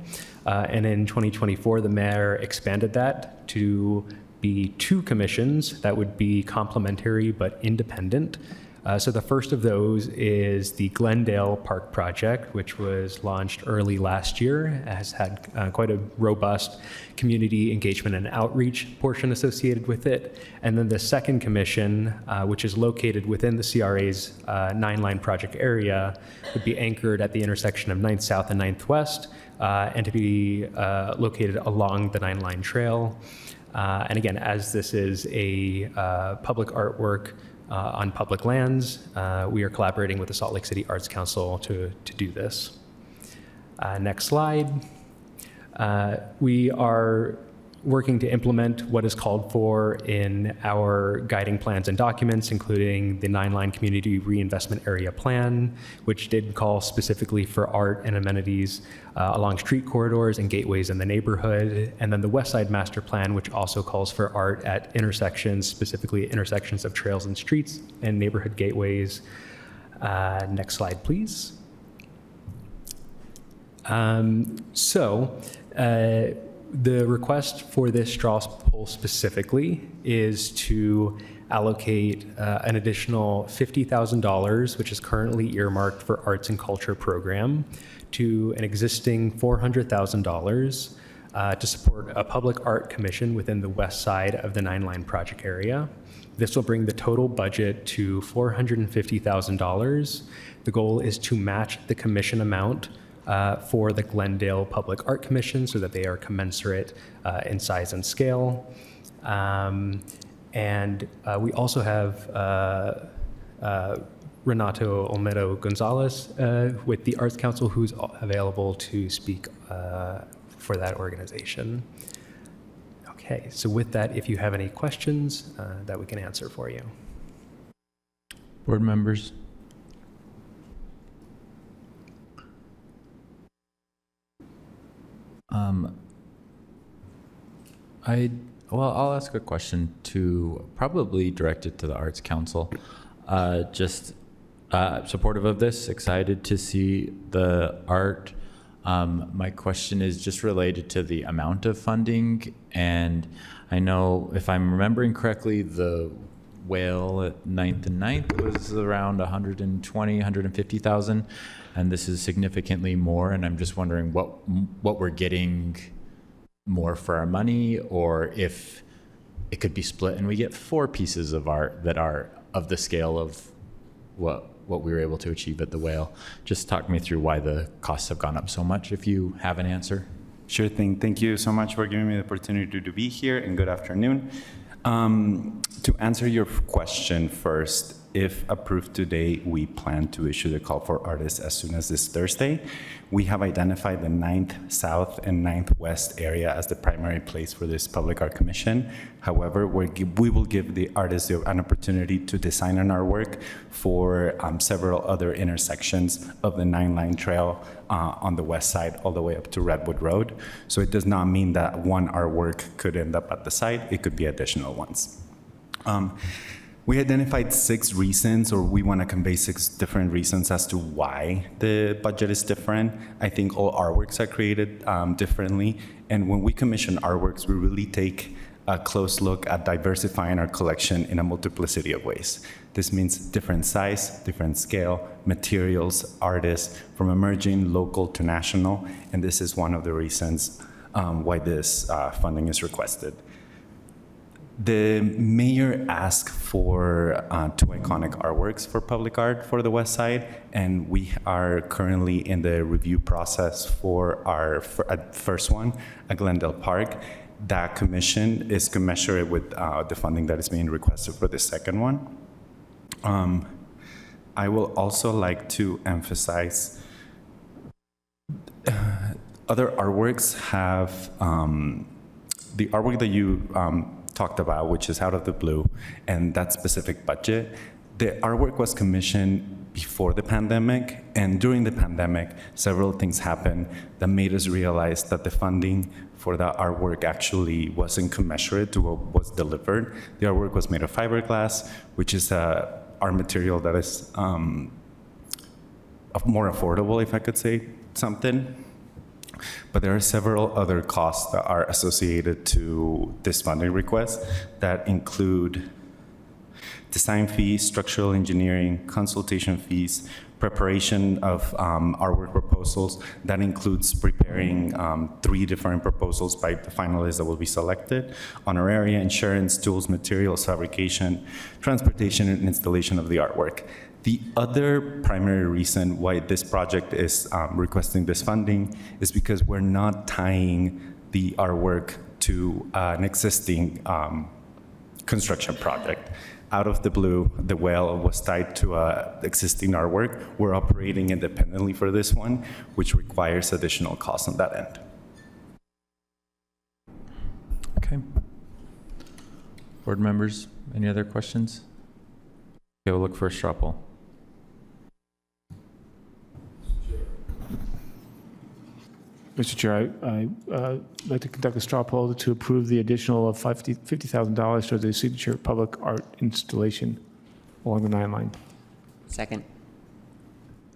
And in 2024, the mayor expanded that to be 2 commissions that would be complementary but independent. So the first of those is the Glendale Park project, which was launched early last year. It has had quite a robust community engagement and outreach portion associated with it. And then the second commission, which is located within the CRA's 9-line project area, would be anchored at the intersection of 9th South and 9th West, and to be located along the 9-line trail. And again, as this is a public artwork on public lands, we are collaborating with the Salt Lake City Arts Council to do this. Next slide. We are working to implement what is called for in our guiding plans and documents, including the 9-line Community Reinvestment Area Plan, which did call specifically for art and amenities along street corridors and gateways in the neighborhood, and then the West Side Master Plan, which also calls for art at intersections, specifically intersections of trails and streets and neighborhood gateways. Next slide, please. The request for this straw poll specifically is to allocate an additional $50,000, which is currently earmarked for arts and culture program, to an existing $400,000 to support a public art commission within the west side of the 9-line project area. This will bring the total budget to $450,000. The goal is to match the commission amount for the Glendale Public Art Commission so that they are commensurate in size and scale. And we also have Renato Olmedo Gonzalez with the Arts Council, who's available to speak for that organization. Okay, so with that, if you have any questions that we can answer for you. Board members? Well, I'll ask a question to probably direct it to the Arts Council. Just supportive of this, excited to see the art. My question is just related to the amount of funding. And I know, if I'm remembering correctly, the whale at 9th and 9th was around 120, 150,000. And this is significantly more. And I'm just wondering what we're getting more for our money, or if it could be split and we get 4 pieces of art that are of the scale of what we were able to achieve at the whale. Just talk me through why the costs have gone up so much, if you have an answer. Sure thing. Thank you so much for giving me the opportunity to be here, and good afternoon. To answer your question first, if approved today, we plan to issue the call for artists as soon as this Thursday. We have identified the 9th South and 9th West area as the primary place for this public art commission. However, we will give the artists an opportunity to design an artwork for several other intersections of the 9-line trail on the west side all the way up to Redwood Road. So it does not mean that one artwork could end up at the site. It could be additional ones. We identified 6 reasons, or we want to convey 6 different reasons as to why the budget is different. I think all artworks are created differently. And when we commission artworks, we really take a close look at diversifying our collection in a multiplicity of ways. This means different size, different scale, materials, artists, from emerging, local to national. And this is one of the reasons why this funding is requested. The mayor asked for 2 iconic artworks for public art for the West Side, and we are currently in the review process for our first one at Glendale Park. That commission is commensurate with the funding that is being requested for the second one. I will also like to emphasize other artworks have the artwork that you talked about, which is Out of the Blue, and that specific budget. The artwork was commissioned before the pandemic, and during the pandemic, several things happened that made us realize that the funding for the artwork actually wasn't commensurate to what was delivered. The artwork was made of fiberglass, which is a art material that is more affordable, if I could say something. But there are several other costs that are associated to this funding request that include design fees, structural engineering, consultation fees, preparation of artwork proposals. That includes preparing 3 different proposals by the finalists that will be selected: honoraria, insurance, tools, materials, fabrication, transportation, and installation of the artwork. The other primary reason why this project is requesting this funding is because we're not tying the artwork to an existing construction project. Out of the Blue, the whale was tied to an existing artwork. We're operating independently for this one, which requires additional costs on that end. Okay. Board members, any other questions? Okay, we'll look for a straw poll. Mr. Chair, I'd like to conduct a straw poll to approve the additional of $50,000 for the signature public art installation along the 9-line. Second.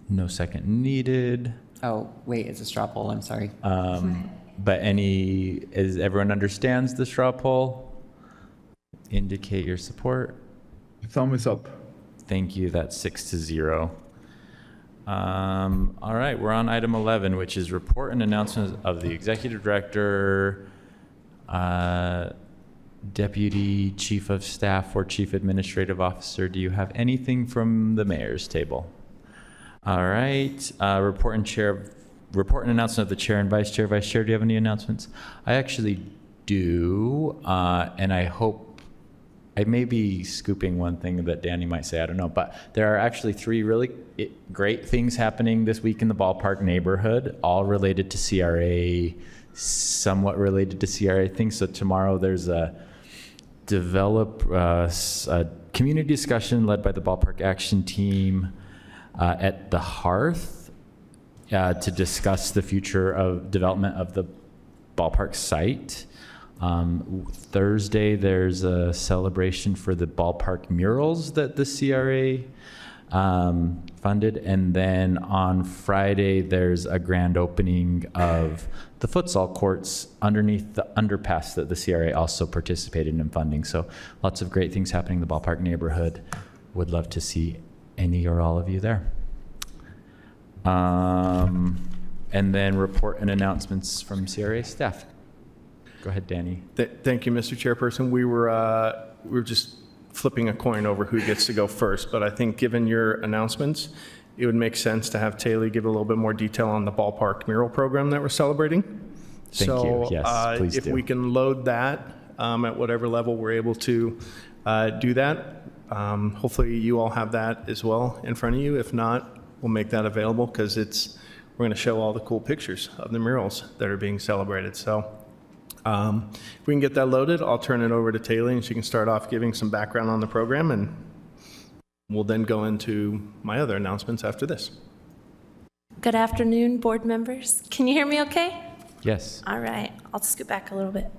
No second needed. Oh, wait, it's a straw poll, I'm sorry. But everyone understands the straw poll? Indicate your support. Thumb is up. Thank you, that's 6-0. All right, we're on item 11, which is report and announcement of the executive director, deputy chief of staff, or chief administrative officer. Do you have anything from the mayor's table? All right, report and announcement of the chair and vice chair. Vice chair, do you have any announcements? I actually do, and I hope I may be scooping one thing that Danny might say, I don't know, but there are actually 3 really great things happening this week in the ballpark neighborhood, all related to CRA, somewhat related to CRA things. So tomorrow there's a community discussion led by the ballpark action team at the Hearth to discuss the future of development of the ballpark site. Thursday, there's a celebration for the ballpark murals that the CRA funded. And then on Friday, there's a grand opening of the futsal courts underneath the underpass that the CRA also participated in funding. So lots of great things happening in the ballpark neighborhood. Would love to see any or all of you there. And then report and announcements from CRA staff. Go ahead, Danny. Thank you, Mr. Chairperson. We were just flipping a coin over who gets to go first, but I think given your announcements, it would make sense to have Taylor give a little bit more detail on the ballpark mural program that we're celebrating. Thank you. Yes, please if do. we can load that at whatever level we're able to do that, hopefully you all have that as well in front of you. If not, we'll make that available because we're going to show all the cool pictures of the murals that are being celebrated. So if we can get that loaded, I'll turn it over to Taylor and she can start off giving some background on the program, and we'll then go into my other announcements after this. Good afternoon, board members. Can you hear me okay? Yes. All right, I'll scoot back a little bit.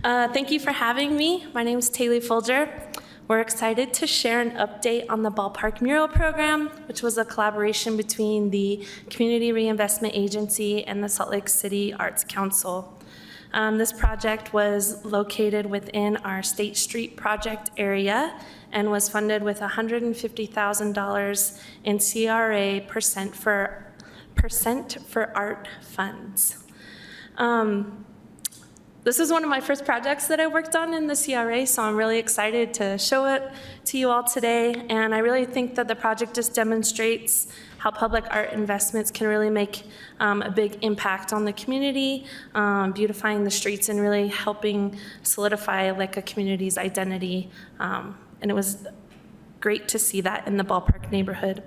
Thank you for having me. My name is Taylor Folger. We're excited to share an update on the Ballpark Mural Program, which was a collaboration between the Community Reinvestment Agency and the Salt Lake City Arts Council. This project was located within our State Street project area and was funded with $150,000 in CRA percent for art funds. This is one of my first projects that I worked on in the CRA, so I'm really excited to show it to you all today. And I really think that the project just demonstrates how public art investments can really make a big impact on the community, beautifying the streets and really helping solidify like a community's identity. And it was great to see that in the Ballpark neighborhood.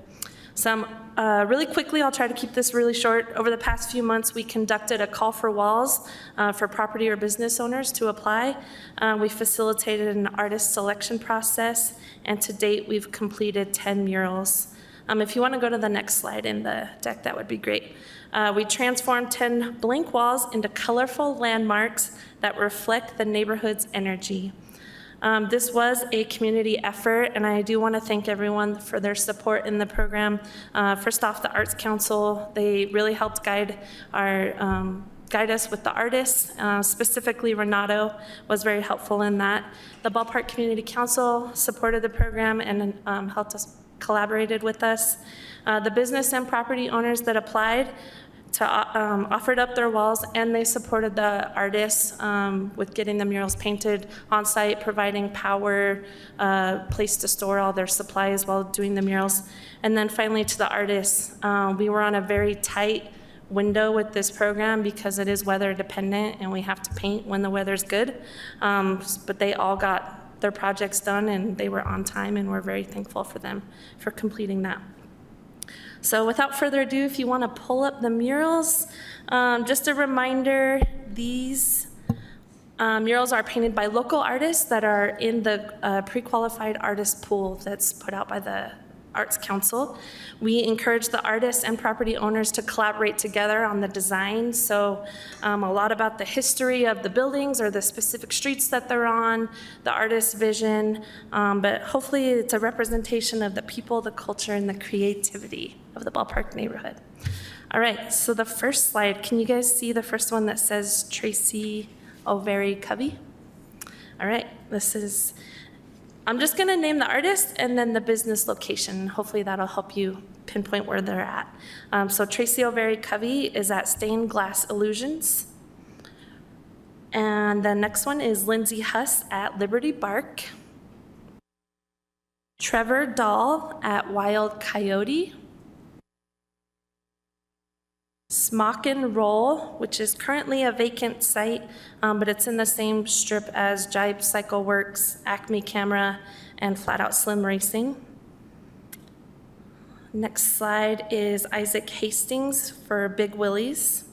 So really quickly, I'll try to keep this really short. Over the past few months, we conducted a call for walls for property or business owners to apply. We facilitated an artist selection process, and to date, we've completed 10 murals. If you want to go to the next slide in the deck, that would be great. We transformed 10 blank walls into colorful landmarks that reflect the neighborhood's energy. This was a community effort, and I do want to thank everyone for their support in the program. First off, the Arts Council, they really helped guide us with the artists. Specifically, Renato was very helpful in that. The Ballpark Community Council supported the program and helped us, collaborated with us. The business and property owners that applied offered up their walls, and they supported the artists with getting the murals painted on site, providing power, place to store all their supplies while doing the murals. And then finally to the artists, we were on a very tight window with this program because it is weather dependent and we have to paint when the weather's good. But they all got their projects done and they were on time, and we're very thankful for them for completing that. So without further ado, if you want to pull up the murals, just a reminder, these murals are painted by local artists that are in the pre-qualified artist pool that's put out by the Arts Council. We encourage the artists and property owners to collaborate together on the design. So a lot about the history of the buildings or the specific streets that they're on, the artist's vision, but hopefully it's a representation of the people, the culture, and the creativity of the Ballpark neighborhood. All right, so the first slide, can you guys see the first one that says Tracy O'Very Covey? All right, I'm just gonna name the artist and then the business location. Hopefully that'll help you pinpoint where they're at. So Tracy O'Very Covey is at Stained Glass Illusions. And the next one is Lindsay Huss at Liberty Bark. Trevor Dahl at Wild Coyote. Smock and Roll, which is currently a vacant site, but it's in the same strip as Jibe Cycle Works, Acme Camera, and Flat Out Slim Racing. Next slide is Isaac Hastings for Big Willie's.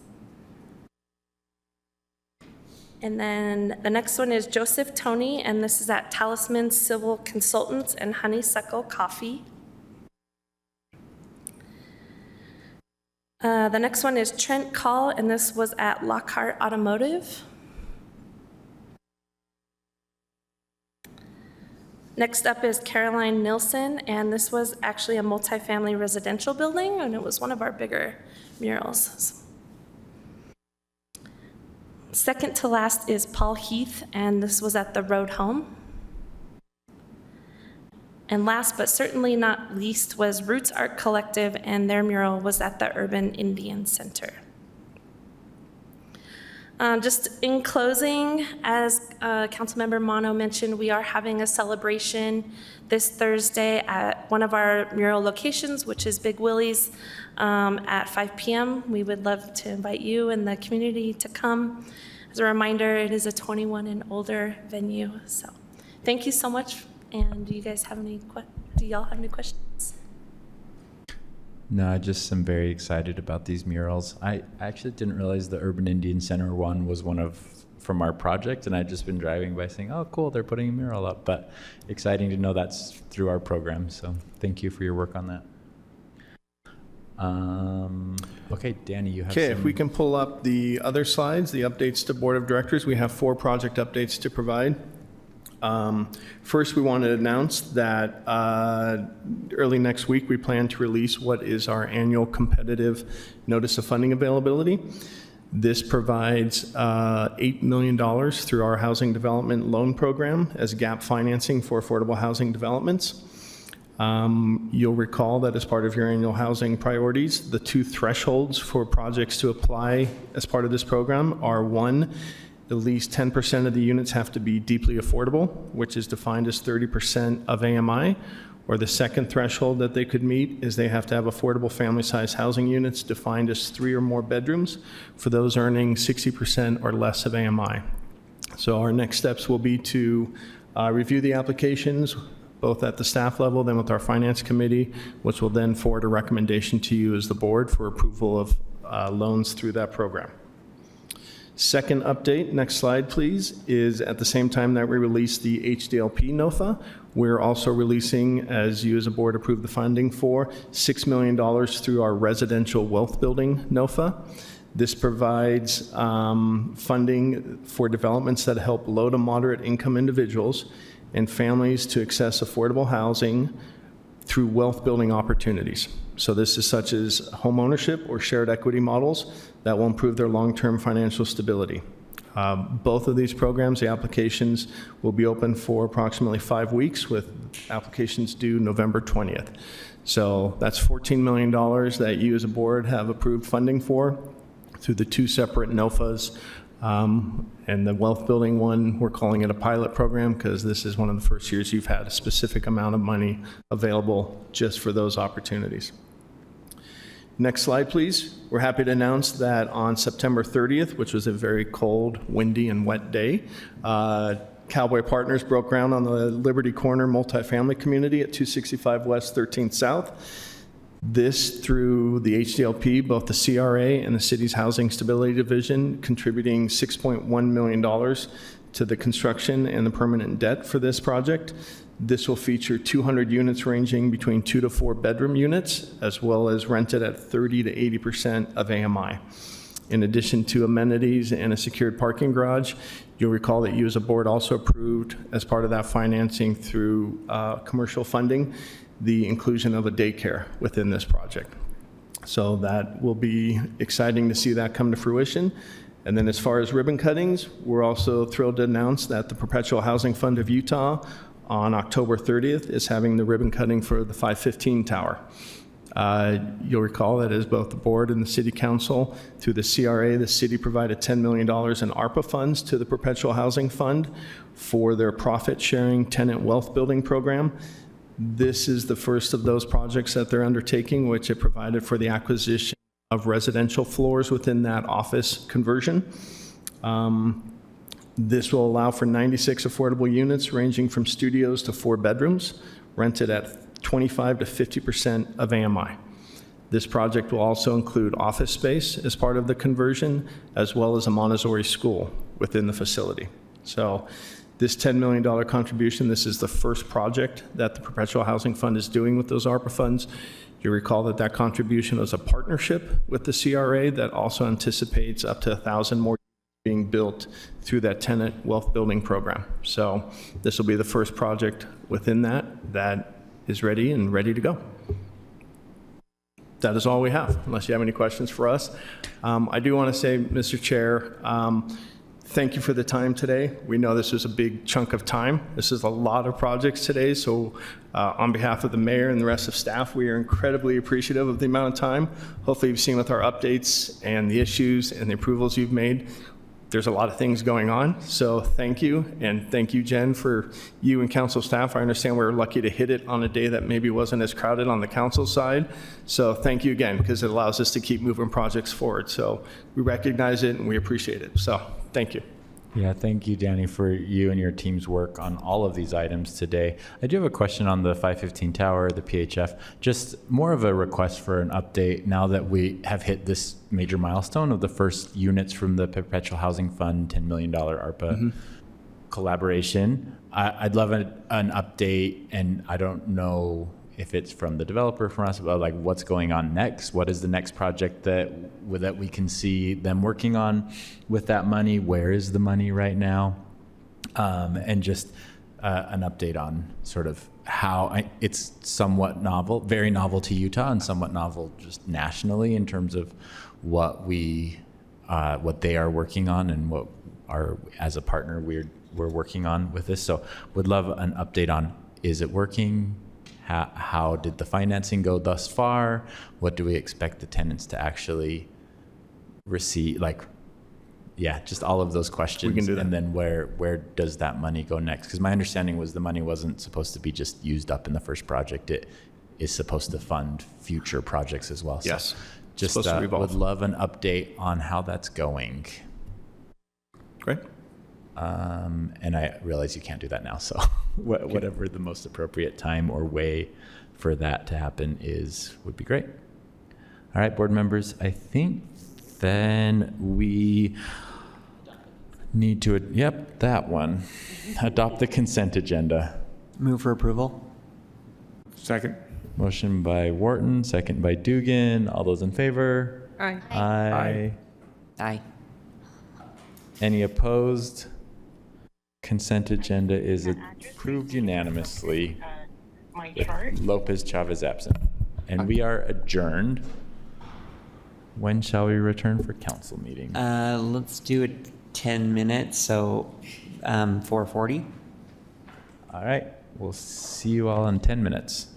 And then the next one is Joseph Toney, and this is at Talisman Civil Consultants and Honeysuckle Coffee. The next one is Trent Call, and this was at Lockhart Automotive. Next up is Caroline Nilsson, and this was actually a multifamily residential building, and it was one of our bigger murals. Second to last is Paul Heath, and this was at the Road Home. And last but certainly not least was Roots Art Collective, and their mural was at the Urban Indian Center. Just in closing, as Councilmember Mono mentioned, we are having a celebration this Thursday at one of our mural locations, which is Big Willie's, at 5 p.m. We would love to invite you and the community to come. As a reminder, it is a 21 and older venue. So thank you so much. And do you guys have any do y'all have any questions? No, I just am very excited about these murals. I actually didn't realize the Urban Indian Center one was one from our project, and I'd just been driving by saying, oh, cool, they're putting a mural up. But exciting to know that's through our program. So thank you for your work on that. Okay, Danny, you have Okay, if we can pull up the other slides, the updates to Board of Directors, we have 4 project updates to provide. First, we want to announce that early next week, we plan to release what is our annual competitive notice of funding availability. This provides $8 million through our housing development loan program as gap financing for affordable housing developments. You'll recall that as part of your annual housing priorities, the 2 thresholds for projects to apply as part of this program are: 1, at least 10% of the units have to be deeply affordable, which is defined as 30% of AMI, or the second threshold that they could meet is they have to have affordable family-sized housing units defined as 3 or more bedrooms for those earning 60% or less of AMI. So our next steps will be to review the applications, both at the staff level, then with our finance committee, which will then forward a recommendation to you as the board for approval of loans through that program. Second update, next slide please, is at the same time that we release the HDLP NOFA, we're also releasing, as you as a board approved the funding for, $6 million through our residential wealth building NOFA. This provides funding for developments that help low to moderate income individuals and families to access affordable housing through wealth building opportunities. So this is such as home ownership or shared equity models that will improve their long-term financial stability. Both of these programs, the applications will be open for approximately 5 weeks with applications due November 20th. So that's $14 million that you as a board have approved funding for through the 2 separate NOFAs. And the wealth building one, we're calling it a pilot program because this is one of the first years you've had a specific amount of money available just for those opportunities. Next slide, please. We're happy to announce that on September 30th, which was a very cold, windy, and wet day, Cowboy Partners broke ground on the Liberty Corner multifamily community at 265 West 13th South. This through the HDLP, both the CRA and the city's Housing Stability Division, contributing $6.1 million to the construction and the permanent debt for this project. This will feature 200 units ranging between 2 to 4 bedroom units, as well as rented at 30 to 80% of AMI. In addition to amenities and a secured parking garage, you'll recall that you as a board also approved, as part of that financing through commercial funding, the inclusion of a daycare within this project. So that will be exciting to see that come to fruition. And then as far as ribbon cuttings, we're also thrilled to announce that the Perpetual Housing Fund of Utah on October 30th is having the ribbon cutting for the 515 tower. You'll recall that as both the board and the city council, through the CRA, the city provided $10 million in ARPA funds to the Perpetual Housing Fund for their profit-sharing tenant wealth building program. This is the first of those projects that they're undertaking, which it provided for the acquisition of residential floors within that office conversion. This will allow for 96 affordable units ranging from studios to 4 bedrooms, rented at 25 to 50% of AMI. This project will also include office space as part of the conversion, as well as a Montessori school within the facility. So this $10 million contribution, this is the first project that the Perpetual Housing Fund is doing with those ARPA funds. You recall that that contribution was a partnership with the CRA that also anticipates up to 1,000 more being built through that tenant wealth building program. So this will be the first project within that is ready to go. That is all we have, unless you have any questions for us. I do want to say, Mr. Chair, thank you for the time today. We know this was a big chunk of time. This is a lot of projects today, so on behalf of the mayor and the rest of staff, we are incredibly appreciative of the amount of time. Hopefully you've seen with our updates and the issues and the approvals you've made, there's a lot of things going on. So thank you, and thank you, Jen, for you and council staff. I understand we were lucky to hit it on a day that maybe wasn't as crowded on the council side. So thank you again, because it allows us to keep moving projects forward. So we recognize it and we appreciate it. So thank you. Yeah, thank you, Danny, for you and your team's work on all of these items today. I do have a question on the 515 tower, the PHF, just more of a request for an update now that we have hit this major milestone of the first units from the Perpetual Housing Fund $10 million ARPA collaboration. I'd love an update, and I don't know if it's from the developer, from us, about like what's going on next. What is the next project that we can see them working on with that money? Where is the money right now? And just an update on sort of how it's somewhat novel, very novel to Utah, and somewhat novel just nationally in terms of what they are working on and what as a partner we're working on with this. So would love an update on, is it working? How did the financing go thus far? What do we expect the tenants to actually receive? Just all of those questions. We can do that. And then where does that money go next? Because my understanding was the money wasn't supposed to be just used up in the first project. It is supposed to fund future projects as well. Yes. So just Supposed to revolve. would love an update on how that's going. Great. And I realize you can't do that now, so whatever the most appropriate time or way for that to happen would be great. All right, board members, I think then we need to, that one, adopt the consent agenda. Move for approval. Second. Motion by Wharton, second by Dugan. All those in favor? Aye. Aye. Aye. Any opposed? Consent agenda is approved unanimously. With Lopez Chavez absent. And we are adjourned. When shall we return for council meeting? Let's do it 10 minutes, so 4:40. All right, we'll see you all in 10 minutes.